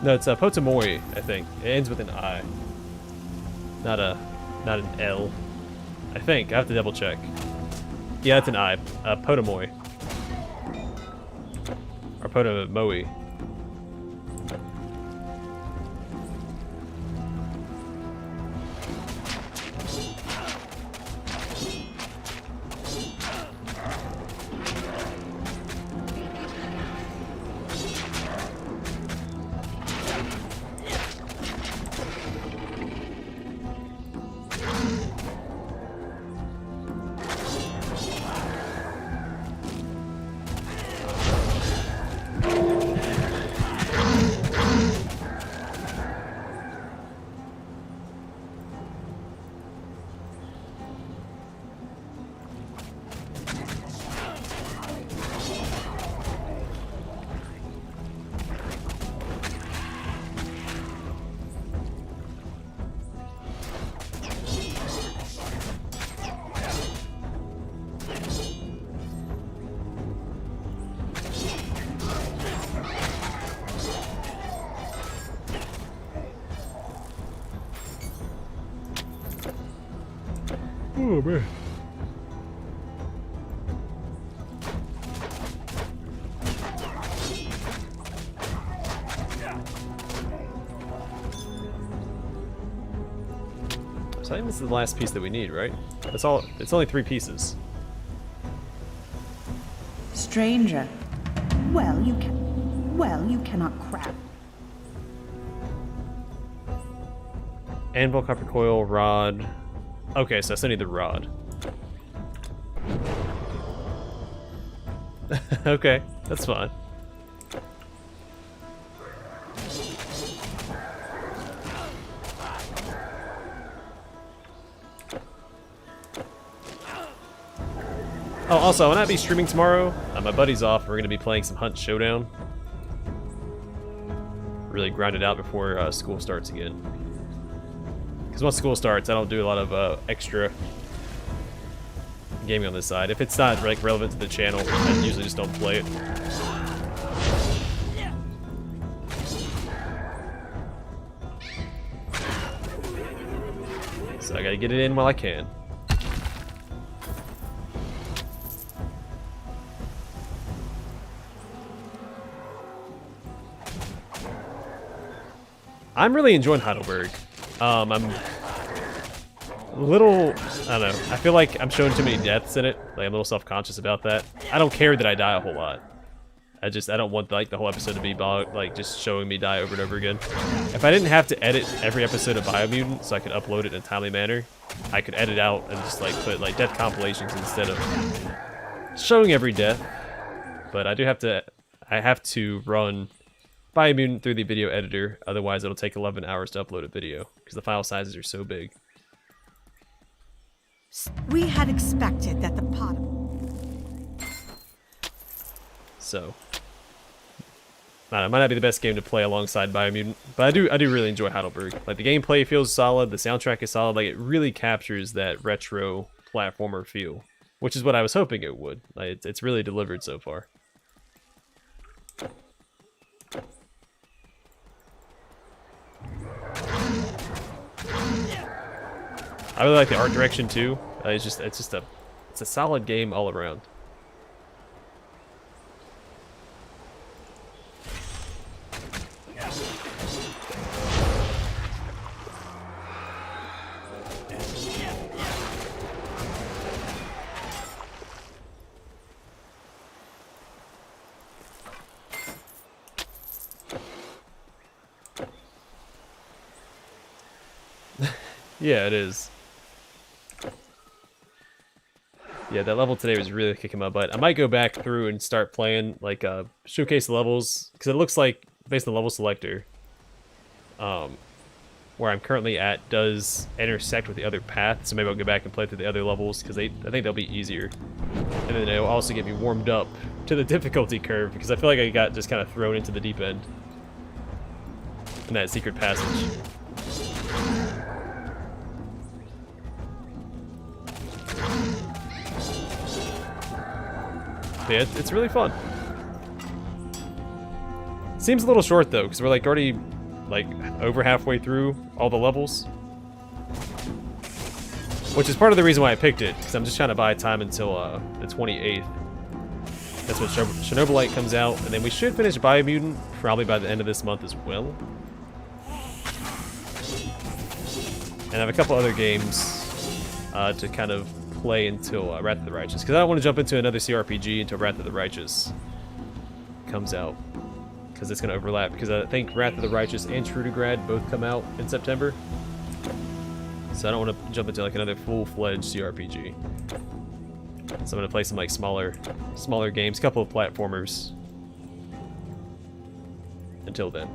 Speaker 1: No, it's Potamoi, I think. It ends with an I. Not an L. I think. I have to double check. Yeah, it's an I. Potamoi. Or Potamoi. Oh man. So I think this is the last piece that we need, right? That's all. It's only 3 pieces.
Speaker 7: Stranger, you cannot craft.
Speaker 1: Anvil, copper coil, rod. Okay, so I still need the rod. Okay, that's fine. Oh, also, I will not be streaming tomorrow. My buddy's off. We're going to be playing some Hunt Showdown. Really grind it out before school starts again. Because once school starts, I don't do a lot of extra gaming on this side. If it's not like relevant to the channel, I usually just don't play it. So I gotta get it in while I can. I'm really enjoying Heidelberg. I'm a little, I don't know, I feel like I'm showing too many deaths in it. Like, I'm a little self-conscious about that. I don't care that I die a whole lot. I don't want like the whole episode to be like just showing me die over and over again. If I didn't have to edit every episode of Biomutant so I could upload it in a timely manner, I could edit out and just like put like death compilations instead of showing every death. But I have to run Biomutant through the video editor, otherwise it'll take 11 hours to upload a video, because the file sizes are so big.
Speaker 8: We had expected that the pot.
Speaker 1: So, I don't know, it might not be the best game to play alongside Biomutant, but I do really enjoy Heidelberg. Like, the gameplay feels solid, the soundtrack is solid, like, it really captures that retro platformer feel, which is what I was hoping it would. Like, it's really delivered so far. I really like the art direction too. It's a solid game all around. Yeah, it is. Yeah, that level today was really kicking my butt. I might go back through and start playing, like, showcase levels, because it looks like, based on the level selector, where I'm currently at does intersect with the other path, so maybe I'll go back and play through the other levels, because I think they'll be easier. And then it'll also get me warmed up to the difficulty curve, because I feel like I got just kind of thrown into the deep end in that secret passage. But yeah, it's really fun. Seems a little short though, because we're like already like over halfway through all the levels, which is part of the reason why I picked it, because I'm just trying to buy time until the 28th. That's when Chernobylite comes out, and then we should finish Biomutant probably by the end of this month as well. And I have a couple other games to kind of play until Wrath of the Righteous, because I don't want to jump into another CRPG until Wrath of the Righteous comes out, because it's going to overlap, because I think Wrath of the Righteous and Trudegrad both come out in September, so I don't want to jump into like another full-fledged CRPG. So I'm going to play some like smaller games, a couple of platformers until then.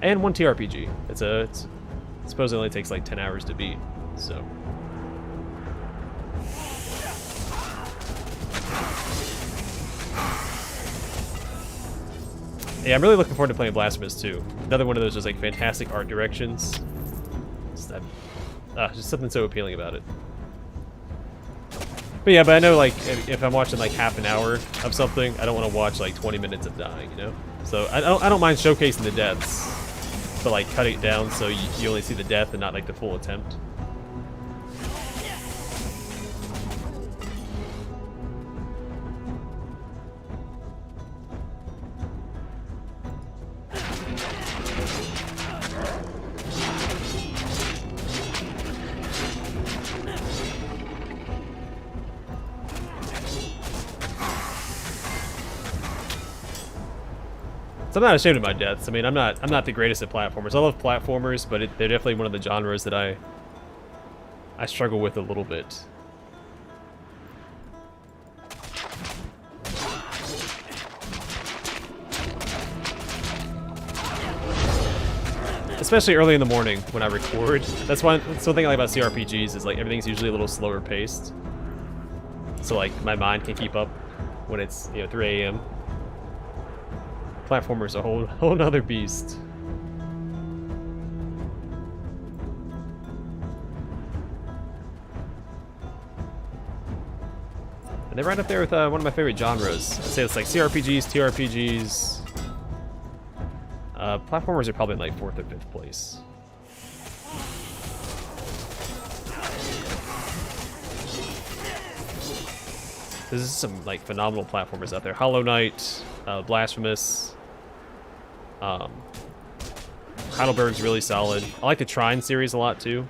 Speaker 1: And one TRPG. It supposedly only takes like 10 hours to beat, so. Yeah, I'm really looking forward to playing Blasphemous too. Another one of those just like fantastic art directions. Just something so appealing about it. But yeah, but I know like if I'm watching like half an hour of something, I don't want to watch like 20 minutes of dying, you know? So I don't mind showcasing the deaths, but like cut it down so you only see the death and not like the full attempt. So I'm not ashamed of my deaths. I mean, I'm not the greatest at platformers. I love platformers, but they're definitely one of the genres that I struggle with a little bit. Especially early in the morning when I record. That's one thing I like about CRPGs is like everything's usually a little slower paced. So like my mind can keep up when it's 3 a.m. Platformer's a whole nother beast. And they're right up there with one of my favorite genres. I'd say it's like CRPGs, TRPGs. Platformers are probably in like 4th or 5th place. There's some like phenomenal platformers out there. Hollow Knight, Blasphemous. Heidelberg's really solid. I like the Trine series a lot too.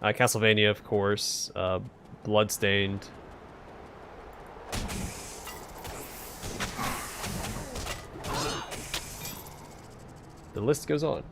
Speaker 1: Castlevania, of course. Bloodstained. The list goes on.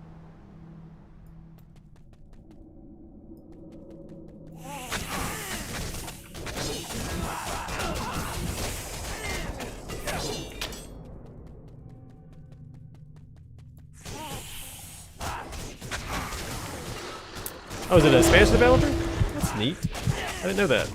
Speaker 1: Oh, is it a Spanish developer? That's neat. I didn't know that.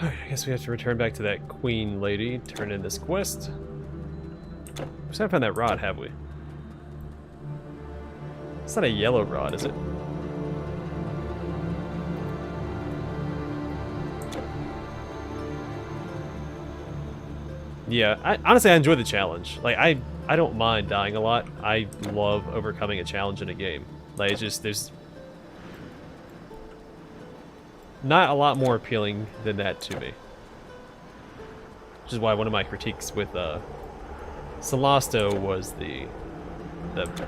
Speaker 1: Alright, I guess we have to return back to that queen lady, turn in this quest. We haven't found that rod, have we? It's not a yellow rod, is it? Yeah, honestly, I enjoy the challenge. Like, I don't mind dying a lot. I love overcoming a challenge in a game. Like, it's just, there's not a lot more appealing than that to me. Which is why one of my critiques with Celasto was the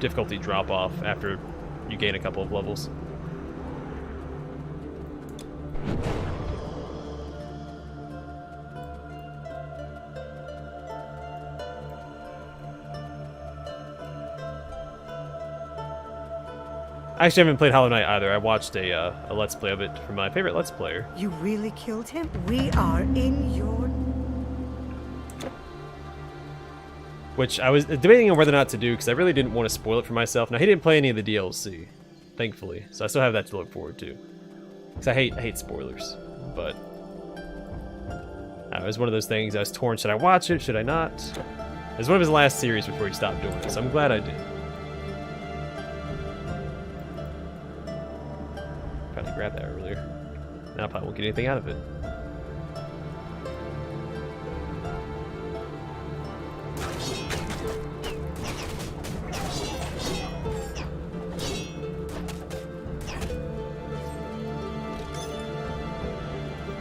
Speaker 1: difficulty drop-off after you gain a couple of levels. I actually haven't played Hollow Knight either. I watched a Let's Play of it from my favorite Let's Player.
Speaker 8: You really killed him? We are in your...
Speaker 1: Which I was debating on whether or not to do, because I really didn't want to spoil it for myself. Now, he didn't play any of the DLC, thankfully, so I still have that to look forward to. Because I hate spoilers, but... it was one of those things, I was torn, should I watch it, should I not? It was one of his last series before he stopped doing it, so I'm glad I did. Probably grabbed that earlier. Now I probably won't get anything out of it.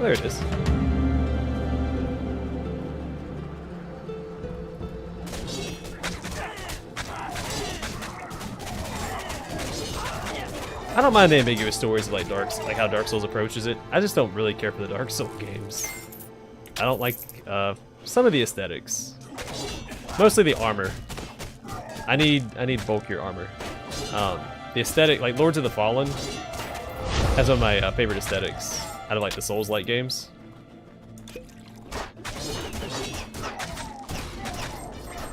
Speaker 1: Oh, there it is. I don't mind the ambiguous stories of like how Dark Souls approaches it. I just don't really care for the Dark Souls games. I don't like some of the aesthetics. Mostly the armor. I need bulkier armor. The aesthetic, like Lords of the Fallen, has one of my favorite aesthetics out of like the Souls-like games.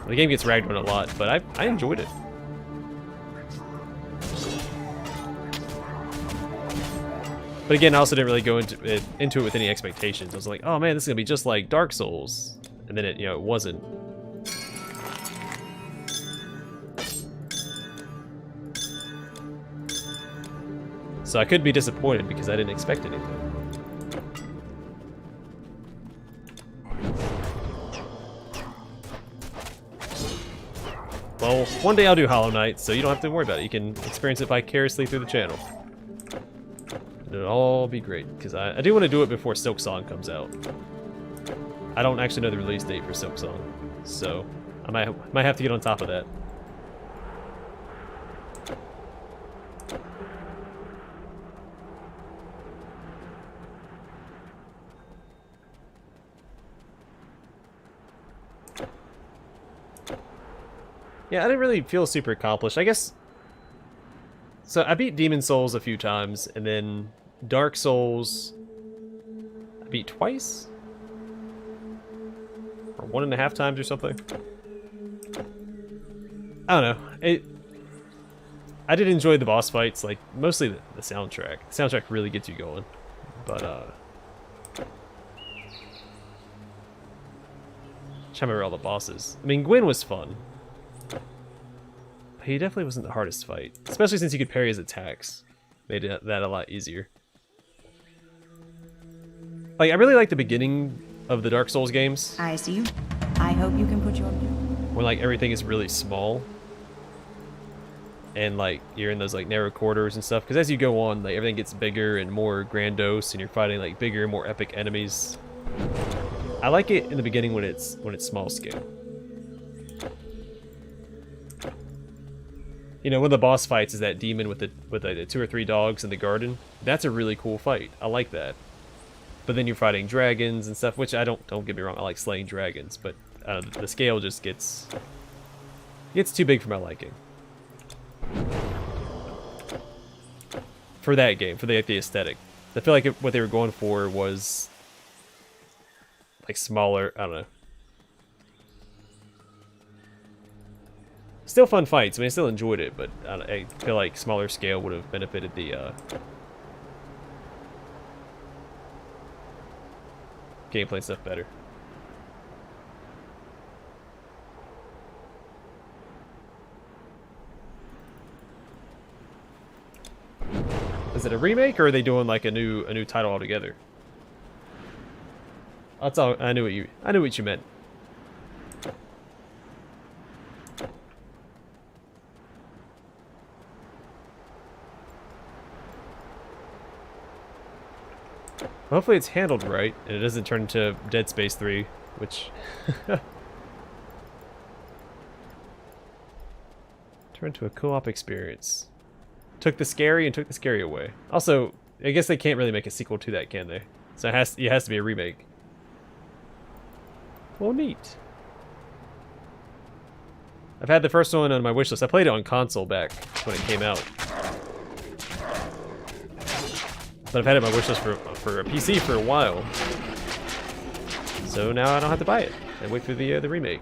Speaker 1: The game gets ragged on a lot, but I enjoyed it. But again, I also didn't really go into it with any expectations. I was like, oh man, this is gonna be just like Dark Souls, and then it wasn't. So I could be disappointed because I didn't expect anything. Well, one day I'll do Hollow Knight, so you don't have to worry about it. You can experience it vicariously through the channel. It'll all be great, because I do want to do it before Silk Song comes out. I don't actually know the release date for Silk Song, so I might have to get on top of that. Yeah, I didn't really feel super accomplished. I guess... So I beat Demon Souls a few times, and then Dark Souls I beat twice? Or 1.5 times or something? I don't know. I did enjoy the boss fights, like, mostly the soundtrack. The soundtrack really gets you going. But, trying to remember all the bosses. I mean, Gwyn was fun. He definitely wasn't the hardest fight, especially since you could parry his attacks. Made that a lot easier. Like, I really like the beginning of the Dark Souls games.
Speaker 7: I see you. I hope you can put your...
Speaker 1: Where, like, everything is really small. And, like, you're in those, like, narrow corridors and stuff. Because as you go on, like, everything gets bigger and more grandiose, and you're fighting, like, bigger, more epic enemies. I like it in the beginning when it's small scale. You know, one of the boss fights is that demon with the 2 or 3 dogs in the garden. That's a really cool fight. I like that. But then you're fighting dragons and stuff, which I don't get me wrong, I like slaying dragons, but the scale just gets too big for my liking. For that game, for the aesthetic. I feel like what they were going for was like smaller, I don't know. Still fun fights. I mean, I still enjoyed it, but I feel like smaller scale would have benefited the gameplay stuff better. Is it a remake, or are they doing like a new title altogether? That's all. I knew what you meant. Hopefully it's handled right, and it doesn't turn into Dead Space 3, which... turn into a co-op experience. Took the scary and took the scary away. Also, I guess they can't really make a sequel to that, can they? So it has to be a remake. Well, neat. I've had the first one on my wishlist. I played it on console back when it came out. But I've had it on my wishlist for a PC for a while. So now I don't have to buy it. I wait for the remake.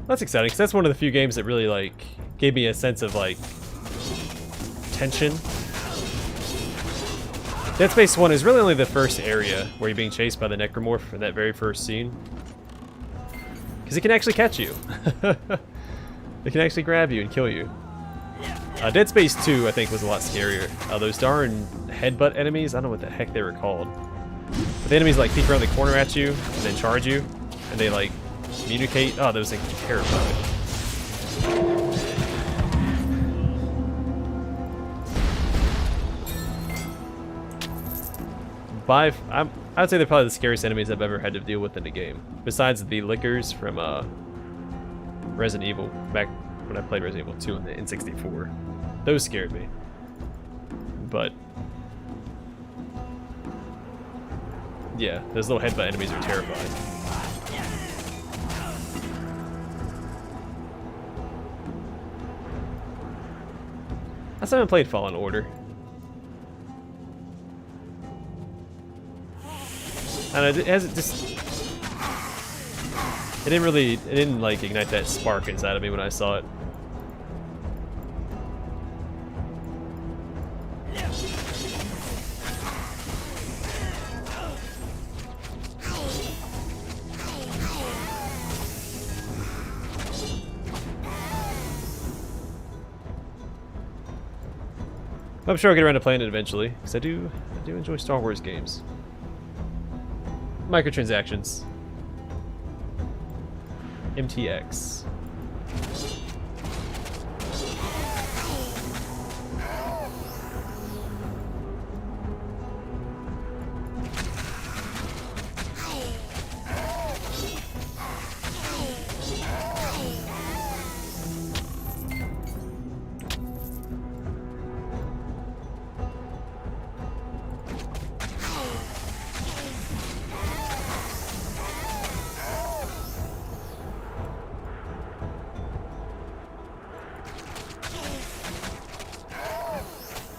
Speaker 1: That's exciting, because that's one of the few games that really, like, gave me a sense of, like, tension. Dead Space 1 is really only the first area where you're being chased by the Necromorph in that very first scene. Because it can actually catch you. It can actually grab you and kill you. Dead Space 2, I think, was a lot scarier. Those darn headbutt enemies, I don't know what the heck they were called. But the enemies, like, peek around the corner at you and then charge you. And they, like, communicate. Oh, those things are terrifying. I'd say they're probably the scariest enemies I've ever had to deal with in a game. Besides the lickers from Resident Evil, back when I played Resident Evil 2 in the N64. Those scared me. But yeah, those little headbutt enemies are terrifying. I still haven't played Fallen Order. And it didn't like ignite that spark inside of me when I saw it. I'm sure I'll get around to playing it eventually, because I do enjoy Star Wars games. Microtransactions. MTX.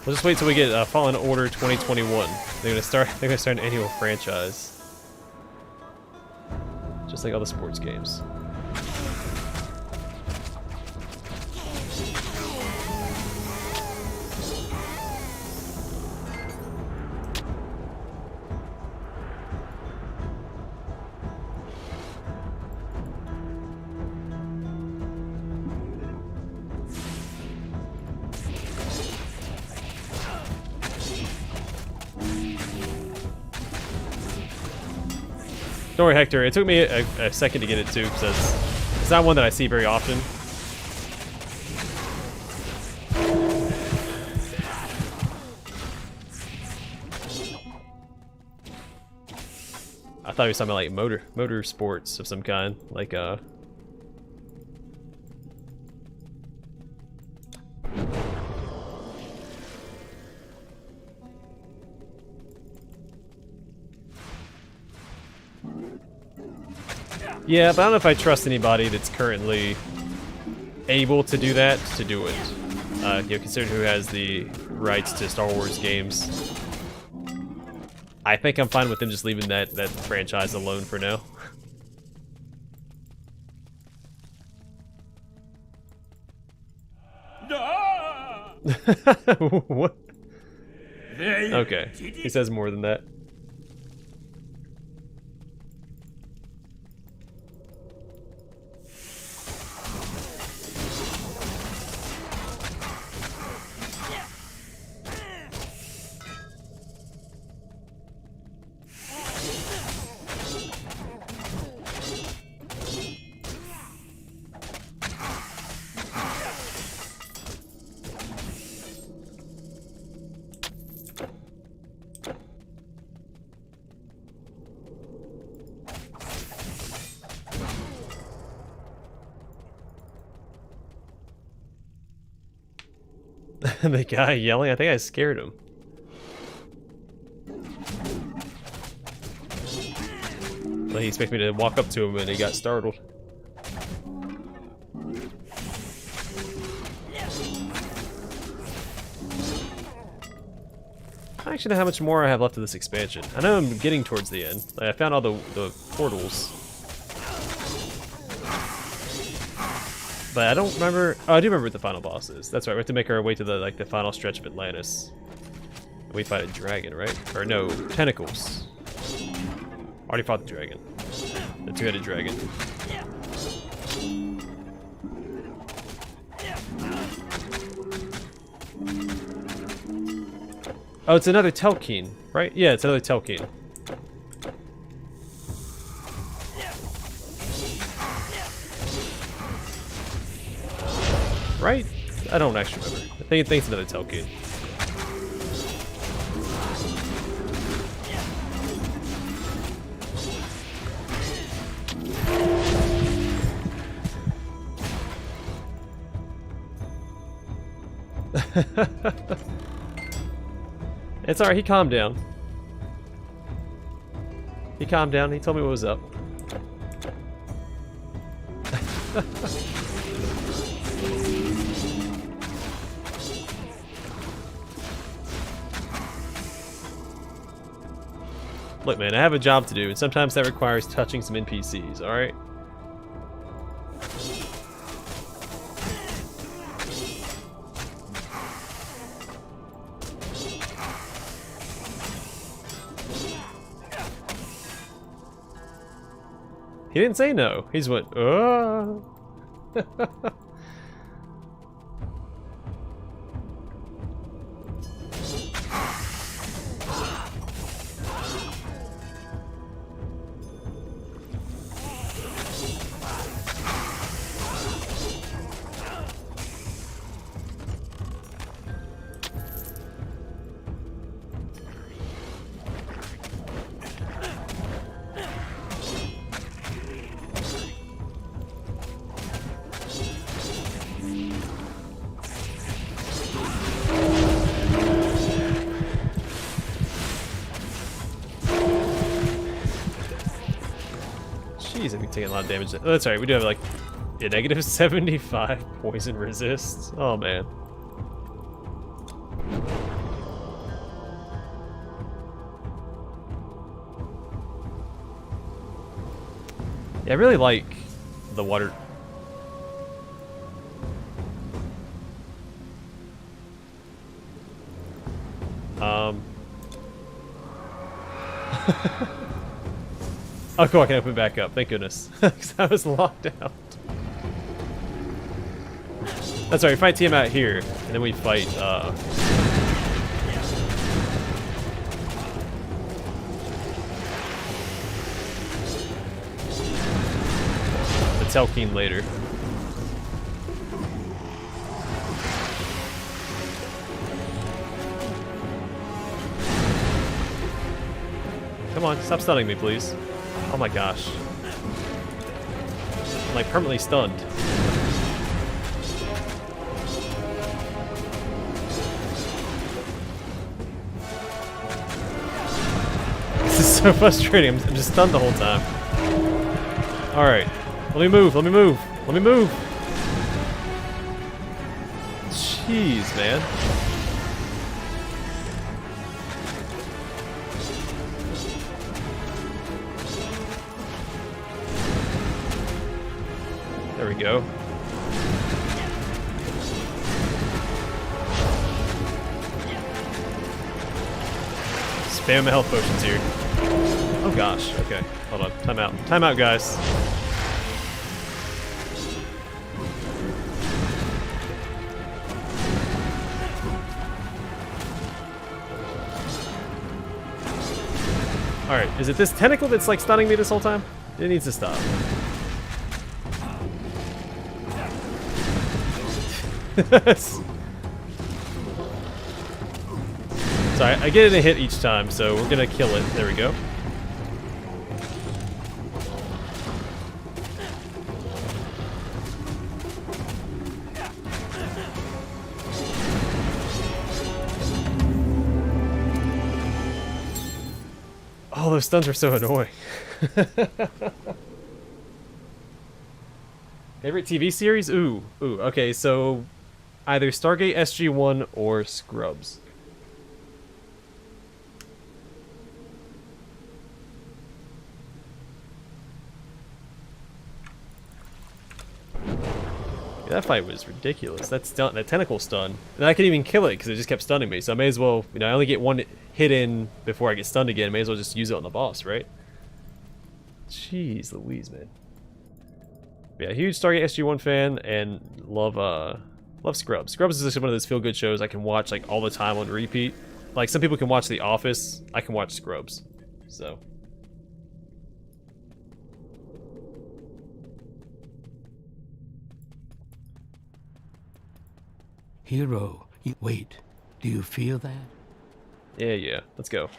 Speaker 1: We'll just wait till we get Fallen Order 2021. They're gonna start an annual franchise, just like all the sports games. Don't worry, Hector. It took me a second to get it too, because it's not one that I see very often. I thought he was talking about like motor sports of some kind, like Yeah, but I don't know if I trust anybody that's currently able to do that to do it. You know, considering who has the rights to Star Wars games. I think I'm fine with them just leaving that franchise alone for now. What? Okay, he says more than that. The guy yelling, I think I scared him. Like he expected me to walk up to him and he got startled. I actually know how much more I have left of this expansion. I know I'm getting towards the end. Like, I found all the portals. But I don't remember. Oh, I do remember what the final boss is. That's right. We have to make our way to the final stretch of Atlantis. We fight a dragon, right? Or no, tentacles. Already fought the dragon. The two-headed dragon. Oh, it's another Telkeen, right? Yeah, it's another Telkeen. Right? I don't actually remember. I think it's another Telkeen. It's alright, he calmed down. He calmed down, he told me what was up. Look, man, I have a job to do, and sometimes that requires touching some NPCs, alright? He didn't say no. He just went, oh. Jeez, I've been taking a lot of damage. Oh, that's right, we do have like a negative 75 poison resist. Oh man. Yeah, I really like the water. Oh, cool, I can open it back up. Thank goodness. Because I was locked out. That's right, we fight Tiamat here, and then we fight, the Telkeen later. Come on, stop stunning me, please. Oh my gosh. I'm like permanently stunned. This is so frustrating. I'm just stunned the whole time. Alright. Let me move, let me move, let me move. Jeez, man. There we go. Spam my health potions here. Oh gosh, okay. Hold on. Time out. Time out, guys. Alright, is it this tentacle that's like stunning me this whole time? It needs to stop. Sorry, I get it a hit each time, so we're gonna kill it. There we go. Oh, those stuns are so annoying. Favorite TV series? Ooh, okay, so either Stargate SG-1 or Scrubs. Yeah, that fight was ridiculous. That tentacle stun. And I couldn't even kill it because it just kept stunning me. So I may as well, I only get one hit in before I get stunned again. I may as well just use it on the boss, right? Jeez Louise, man. Yeah, huge Stargate SG-1 fan and love Scrubs. Scrubs is just one of those feel-good shows I can watch like all the time on repeat. Like some people can watch The Office, I can watch Scrubs. So.
Speaker 5: Hero, wait. Do you feel that?
Speaker 1: Yeah. Let's go.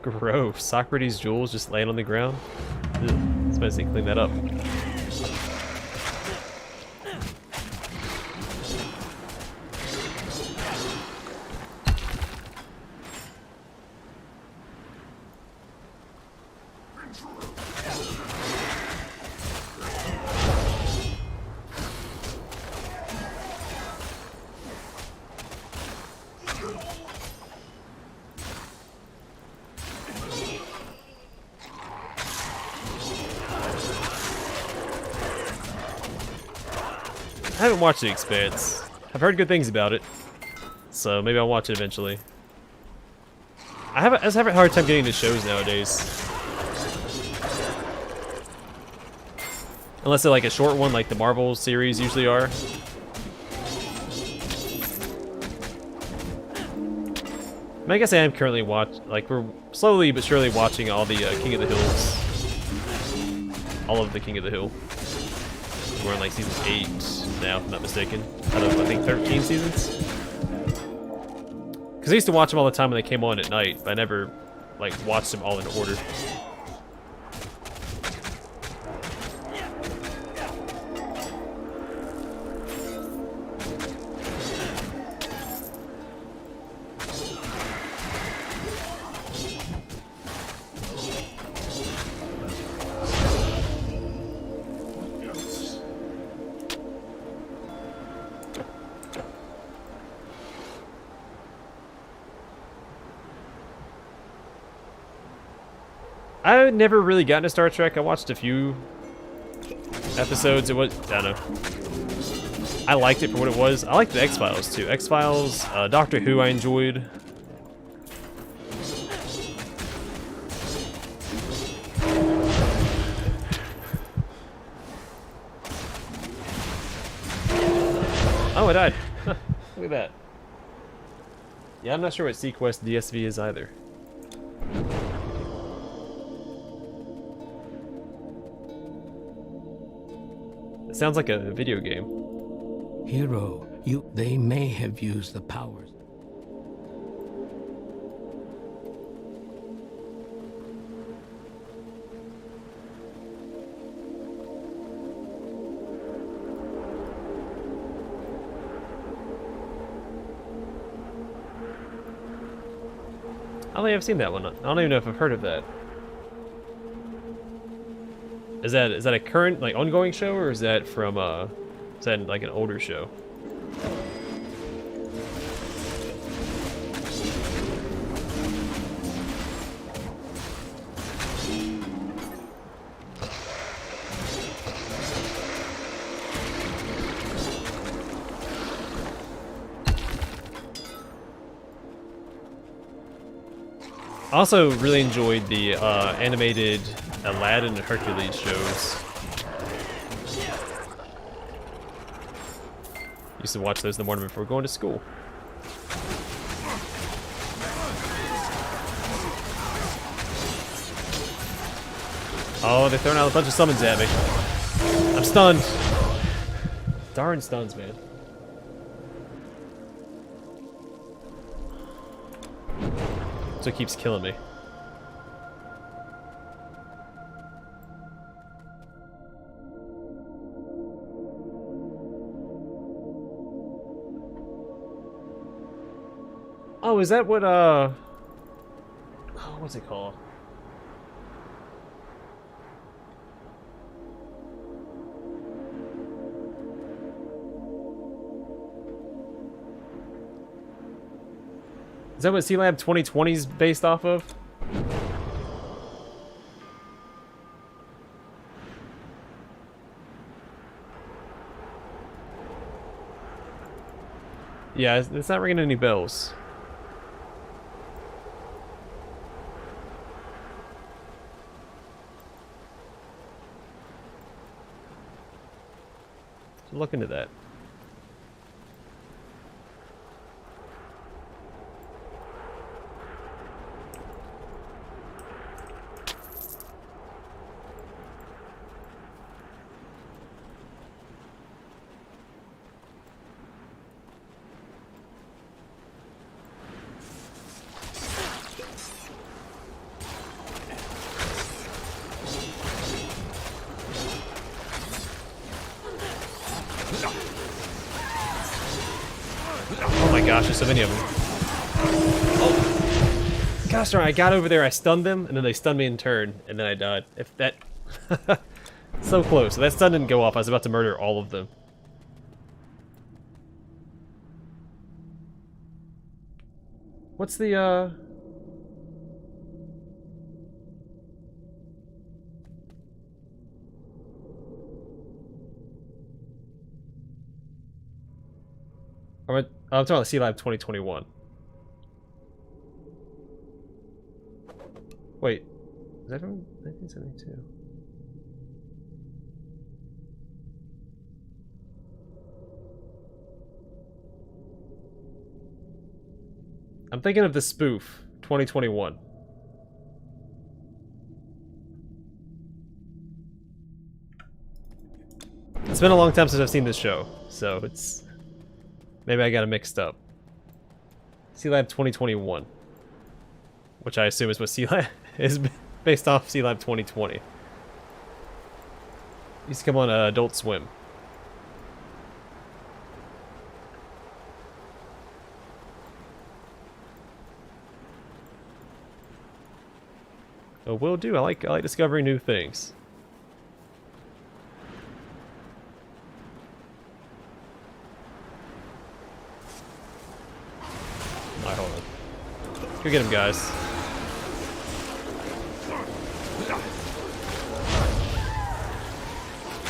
Speaker 1: Gross. Socrates' jewels just laying on the ground. Ugh. Somebody's gonna clean that up. I haven't watched The Expanse. I've heard good things about it, so maybe I'll watch it eventually. I just have a hard time getting into shows nowadays. Unless they're like a short one, like the Marvel series usually are. I mean, I guess I am currently we're slowly but surely watching all the King of the Hills. All of the King of the Hill. We're in like season 8 now, if I'm not mistaken. Out of, I think, 13 seasons. Because I used to watch them all the time when they came on at night, but I never like watched them all in order. I never really got into Star Trek. I watched a few episodes. It was, I don't know. I liked it for what it was. I liked the X-Files too. X-Files, Doctor Who I enjoyed. Oh, I died. Look at that. Yeah, I'm not sure what Sequest DSV is either. It sounds like a video game.
Speaker 5: Hero, they may have used the powers.
Speaker 1: I don't think I've seen that one. I don't even know if I've heard of that. Is that a current, like, ongoing show, or is that from is that like an older show? I also really enjoyed the animated Aladdin and Hercules shows. Used to watch those in the morning before going to school. Oh, they're throwing out a bunch of summons at me. I'm stunned. Darn stuns, man. So it keeps killing me. Oh, is that what, oh, what's it called? Is that what C-Lab 2020 is based off of? Yeah, it's not ringing any bells. Look into that. Oh my gosh, there's so many of them. Oh. Gosh darn, I got over there, I stunned them, and then they stunned me in turn, and then I died. If that... So close. So that stun didn't go off, I was about to murder all of them. What's the, I'm talking about C-Lab 2021. Wait, is that from 1972? I'm thinking of the spoof, 2021. It's been a long time since I've seen this show, so it's... Maybe I got it mixed up. C-Lab 2021. Which I assume is what C-Lab is based off C-Lab 2020. Used to come on Adult Swim. Oh, will do. I like discovering new things. Alright, hold on. Go get him, guys.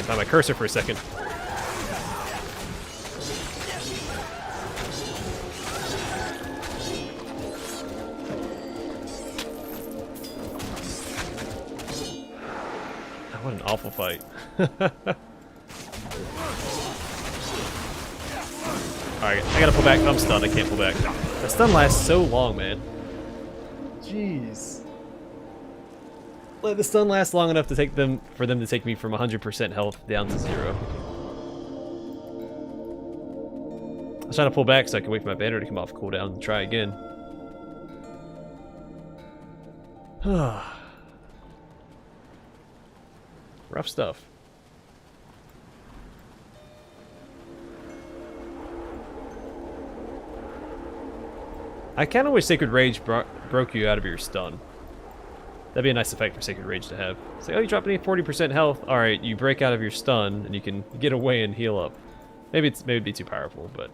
Speaker 1: Find my cursor for a second. What an awful fight. Alright, I gotta pull back. I'm stunned. I can't pull back. The stun lasts so long, man. Jeez. Let the stun last long enough to take them for them to take me from 100% health down to 0. I was trying to pull back so I can wait for my banner to come off cooldown and try again. Rough stuff. I kind of wish Sacred Rage broke you out of your stun. That'd be a nice effect for Sacred Rage to have. It's like, oh, you dropped me 40% health. All right, you break out of your stun, and you can get away and heal up. Maybe it'd be too powerful, but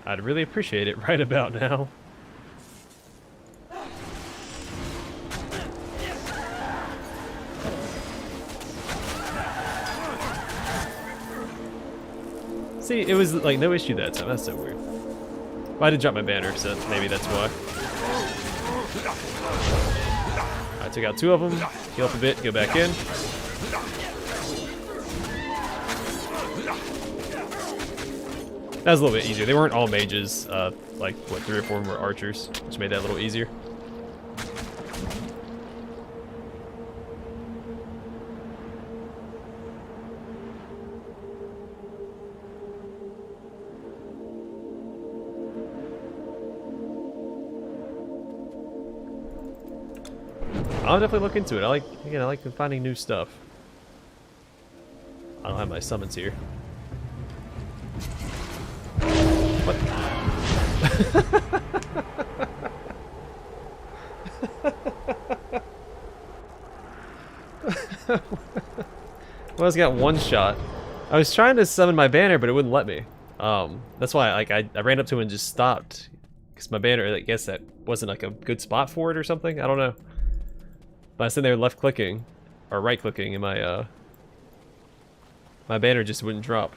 Speaker 1: I'd really appreciate it right about now. See, it was like no issue that time. That's so weird. Well, I did drop my banner, so maybe that's why. I took out 2 of them, heal up a bit, go back in. That was a little bit easier. They weren't all mages, like what 3 or 4 of them were archers, which made that a little easier. I'll definitely look into it. I like finding new stuff. I don't have my summons here. What? Well, it's got 1 shot. I was trying to summon my banner, but it wouldn't let me. That's why I ran up to him and just stopped. Because my banner, I guess that wasn't like a good spot for it or something. I don't know. But I was sitting there left clicking, or right clicking, and my banner just wouldn't drop.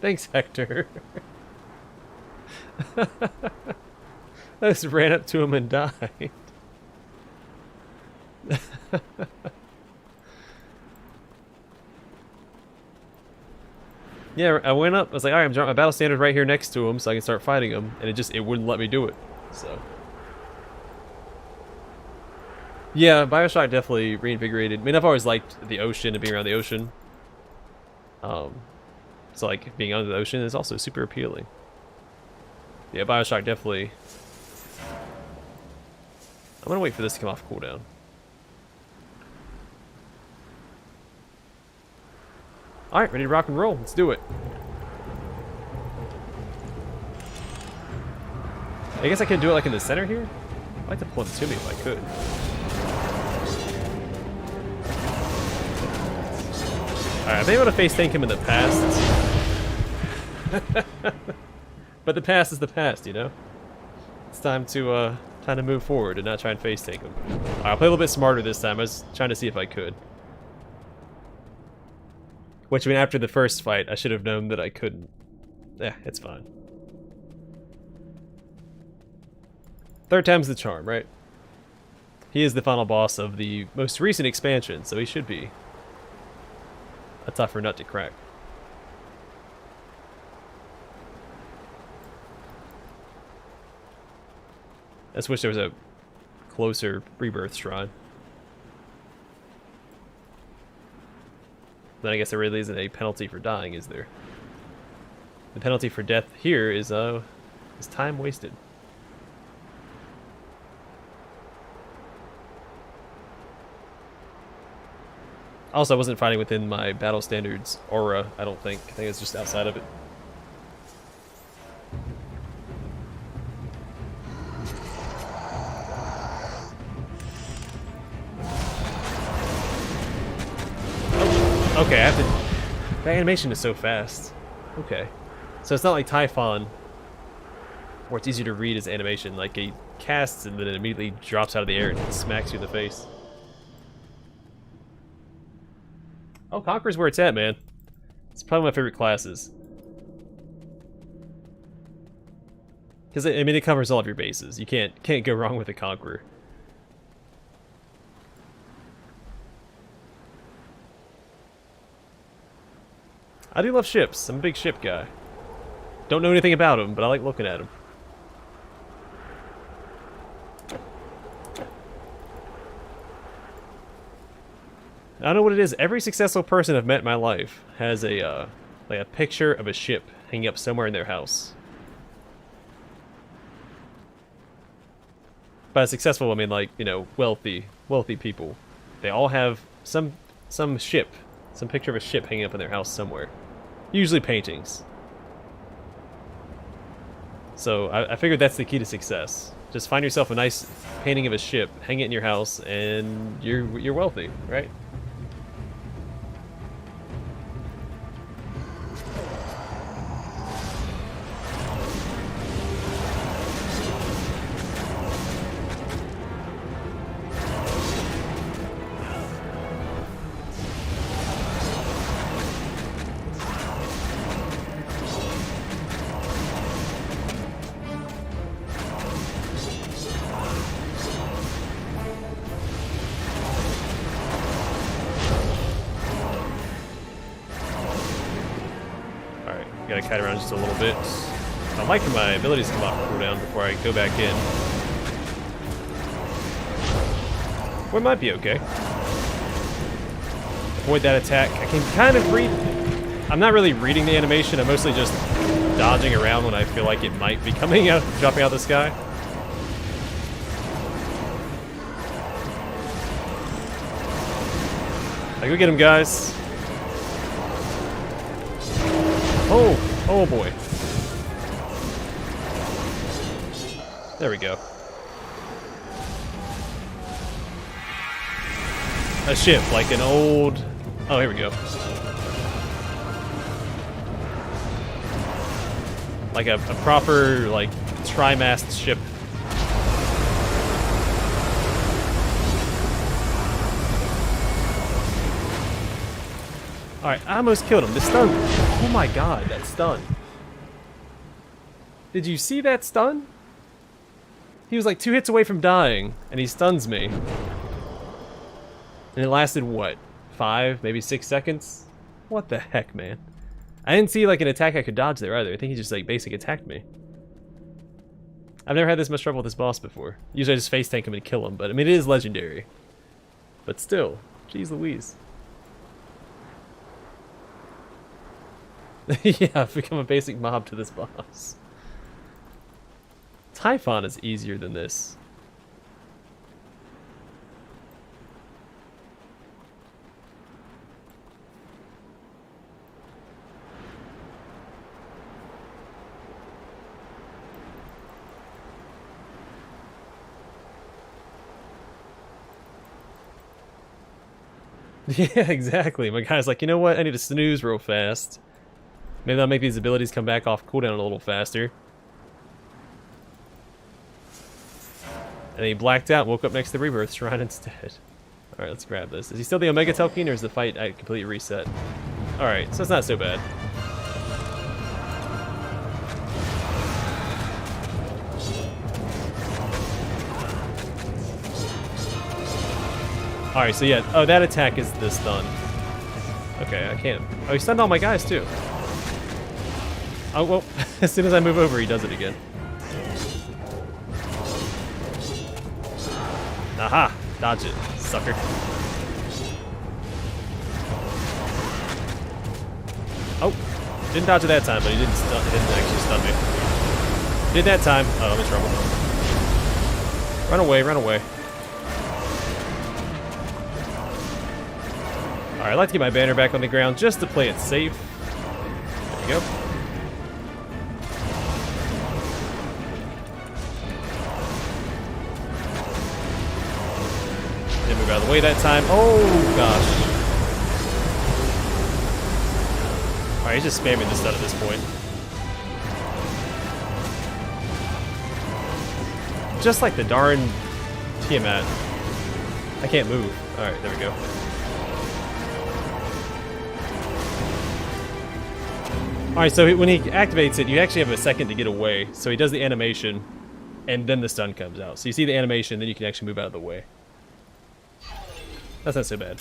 Speaker 1: Thanks, Hector. I just ran up to him and died. Yeah, I went up, I was like, alright, I'm dropping my battle standard right here next to him so I can start fighting him, and it wouldn't let me do it, so. Yeah, Bioshock definitely reinvigorated. I mean, I've always liked the ocean and being around the ocean. So like, being under the ocean is also super appealing. Yeah, Bioshock definitely. I'm gonna wait for this to come off cooldown. Alright, ready to rock and roll. Let's do it. I guess I could do it like in the center here? I'd like to pull him to me if I could. Alright, I've been able to face tank him in the past. But the past is the past, you know? It's time to move forward and not try and face tank him. Alright, I'll play a little bit smarter this time. I was trying to see if I could. Which, I mean, after the first fight, I should have known that I couldn't. Yeah, it's fine. 3rd time's the charm, right? He is the final boss of the most recent expansion, so he should be a tougher nut to crack. I just wish there was a closer rebirth shrine. Then I guess there really isn't a penalty for dying, is there? The penalty for death here is time wasted. Also, I wasn't fighting within my battle standards aura, I don't think. I think it's just outside of it. Okay, I have to... That animation is so fast. Okay. So it's not like Typhon, where it's easier to read his animation. Like, he casts and then it immediately drops out of the air and smacks you in the face. Oh, Conqueror's where it's at, man. It's probably my favorite classes. Because, I mean, it covers all of your bases. You can't go wrong with a Conqueror. I do love ships. I'm a big ship guy. Don't know anything about them, but I like looking at them. I don't know what it is. Every successful person I've met in my life has a like a picture of a ship hanging up somewhere in their house. By successful, I mean like, you know, wealthy people. They all have some ship Some picture of a ship hanging up in their house somewhere. Usually paintings. So I figured that's the key to success. Just find yourself a nice painting of a ship, hang it in your house, and you're wealthy, right? Gotta kite around just a little bit. I like my abilities come off cooldown before I go back in. Well, it might be okay. Avoid that attack. I can kind of read... I'm not really reading the animation. I'm mostly just dodging around when I feel like it might be coming out, dropping out of the sky. Like, go get him, guys. Oh boy. There we go. A ship, like an old... Oh, here we go. Like a proper, like, tri-mast ship. Alright, I almost killed him. The stun. Oh my god, that stun. Did you see that stun? He was like 2 hits away from dying, and he stuns me. And it lasted, what? 5, maybe 6 seconds? What the heck, man? I didn't see like an attack I could dodge there either. I think he just like basic attacked me. I've never had this much trouble with this boss before. Usually I just face tank him and kill him, but I mean it is legendary. But still, jeez Louise. Yeah, I've become a basic mob to this boss. Typhon is easier than this. Yeah, exactly. My guy's like, you know what? I need to snooze real fast. Maybe that'll make these abilities come back off cooldown a little faster. And he blacked out and woke up next to the Rebirth Shrine instead. Alright, let's grab this. Is he still the Omega Telkine, or is the fight at complete reset? Alright, so it's not so bad. Alright, so yeah, oh, that attack is the stun. Okay, I can't. Oh, he stunned all my guys too. Oh, well, as soon as I move over, he does it again. Aha! Dodge it, sucker. Oh, didn't dodge it that time, but he didn't actually stun me. Did that time. Oh, I'm in trouble. Run away, run away. Alright, I'd like to get my banner back on the ground just to play it safe. There we go. Didn't move out of the way that time. Oh, gosh. Alright, he's just spamming this stun at this point. Just like the darn Tiamat. I can't move. Alright, there we go. Alright, so when he activates it, you actually have a second to get away. So he does the animation, and then the stun comes out. So you see the animation, then you can actually move out of the way. That's not so bad.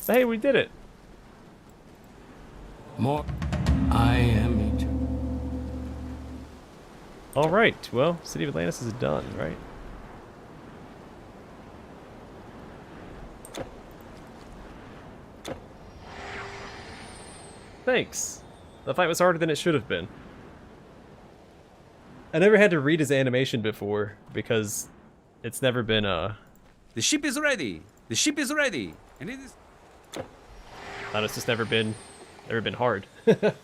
Speaker 1: But hey, we did it!
Speaker 5: More. I am it.
Speaker 1: Alright, well, City of Atlantis is done, right? Thanks. The fight was harder than it should have been. I never had to read his animation before, because it's never been,
Speaker 9: The ship is ready. The ship is ready, and it is.
Speaker 1: It's just never been hard. Well,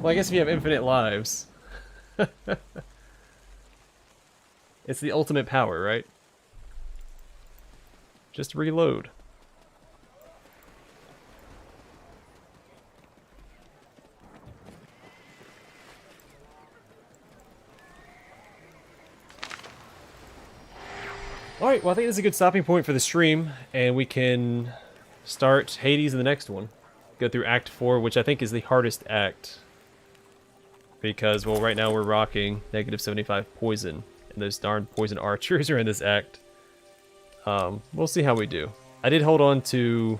Speaker 1: I guess if you have infinite lives, it's the ultimate power, right? Just reload. Alright, well I think this is a good stopping point for the stream, and we can start Hades in the next one. Go through Act 4, which I think is the hardest act. Because, well, right now we're rocking -75 poison, and those darn poison archers are in this act. We'll see how we do. I did hold on to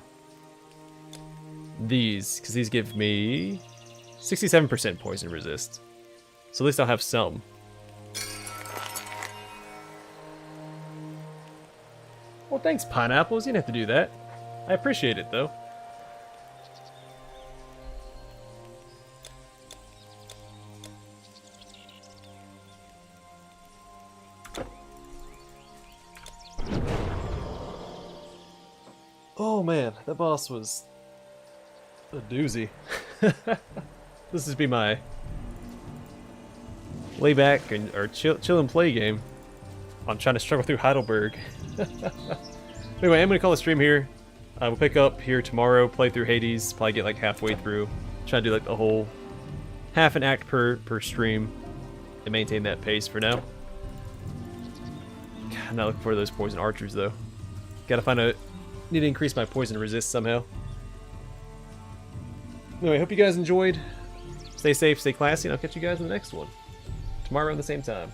Speaker 1: these, because these give me 67% poison resist. So at least I'll have some. Well, thanks, Pineapples. You didn't have to do that. I appreciate it, though. Oh, man. That boss was a doozy. This would be my lay back or chill and play game. I'm trying to struggle through Heidelberg. Anyway, I'm going to call the stream here. We'll pick up here tomorrow, play through Hades, probably get like halfway through. Try to do like the whole half an act per stream and maintain that pace for now. God, I'm not looking for those poison archers though. Gotta find a... Need to increase my poison resist somehow. Anyway, hope you guys enjoyed. Stay safe, stay classy, and I'll catch you guys in the next one. Tomorrow around the same time.